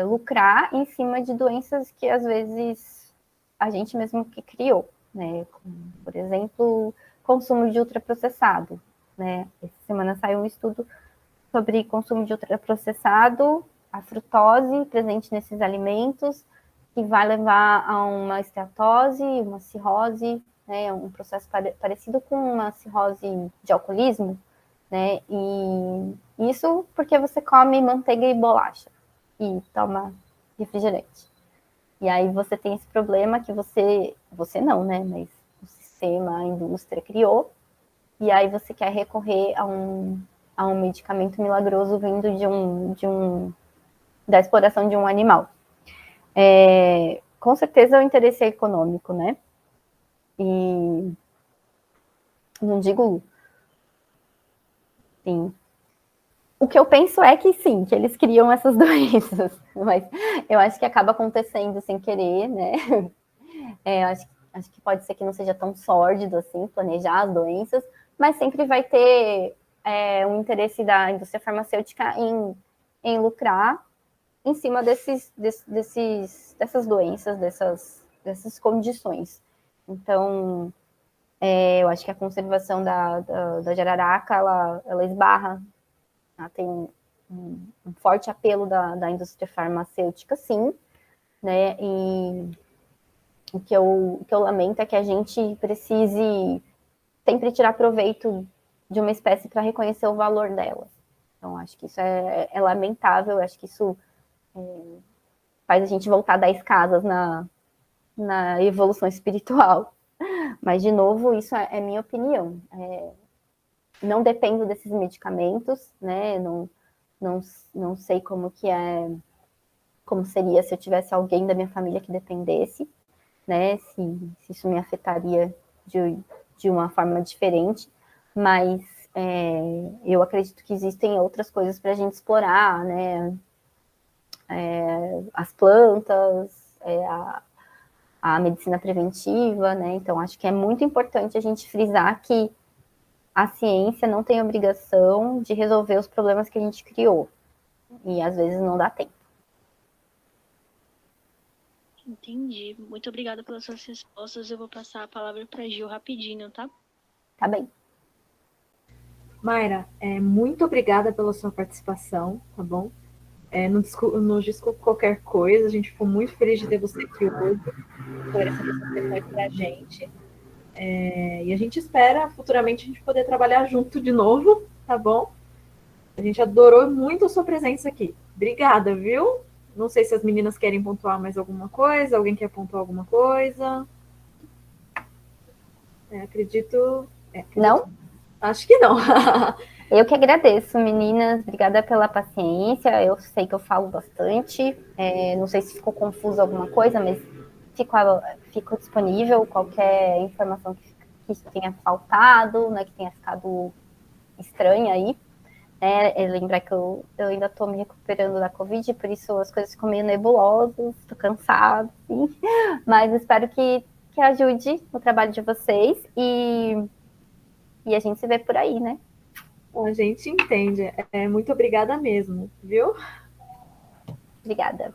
lucrar em cima de doenças que às vezes a gente mesmo que criou, né? Como, por exemplo, consumo de ultraprocessado, né? Essa semana saiu um estudo sobre consumo de ultraprocessado, a frutose presente nesses alimentos, que vai levar a uma esteatose, uma cirrose, né? Um processo parecido com uma cirrose de alcoolismo, né? E isso porque você come manteiga e bolacha e toma refrigerante. E aí você tem esse problema que você não, né? Mas o sistema, a indústria criou, e aí você quer recorrer a um medicamento milagroso vindo da exploração de um animal. Com certeza o interesse é econômico, né? E não digo, sim. O que eu penso é que sim, que eles criam essas doenças, mas eu acho que acaba acontecendo sem querer, né? Acho que pode ser que não seja tão sórdido assim, planejar as doenças, mas sempre vai ter um interesse da indústria farmacêutica em lucrar em cima dessas doenças, dessas condições. Então, eu acho que a conservação da jararaca, ela esbarra, ela tem um forte apelo da indústria farmacêutica, sim, né? E o que eu lamento é que a gente precise sempre tirar proveito de uma espécie para reconhecer o valor dela. Então, acho que isso é lamentável, acho que isso faz a gente voltar 10 casas na evolução espiritual. Mas, de novo, isso é minha opinião. Não dependo desses medicamentos, né? Não sei como seria se eu tivesse alguém da minha família que dependesse, né? Se isso me afetaria de uma forma diferente, mas eu acredito que existem outras coisas para a gente explorar, né? As plantas, a medicina preventiva, né? Então, acho que é muito importante a gente frisar que a ciência não tem obrigação de resolver os problemas que a gente criou. E às vezes não dá tempo. Entendi. Muito obrigada pelas suas respostas. Eu vou passar a palavra para a Gil rapidinho, tá? Tá bem. Mayra, muito obrigada pela sua participação, tá bom? Nos desculpe qualquer coisa, a gente ficou muito feliz de ter você aqui hoje, esclarecendo essas questões para a gente. E a gente espera futuramente a gente poder trabalhar junto de novo, tá bom? A gente adorou muito a sua presença aqui. Obrigada, viu? Não sei se as meninas querem pontuar mais alguma coisa, alguém quer pontuar alguma coisa. Acredito. Não? Acho que não. Eu que agradeço, meninas. Obrigada pela paciência. Eu sei que eu falo bastante. Não sei se ficou confuso alguma coisa, mas fico disponível qualquer informação que tenha faltado, né, que tenha ficado estranha aí. Lembrar que eu ainda estou me recuperando da Covid, por isso as coisas ficam meio nebulosas, estou cansada, assim. Mas espero que ajude o trabalho de vocês e a gente se vê por aí, né? A gente entende. Muito obrigada mesmo, viu? Obrigada.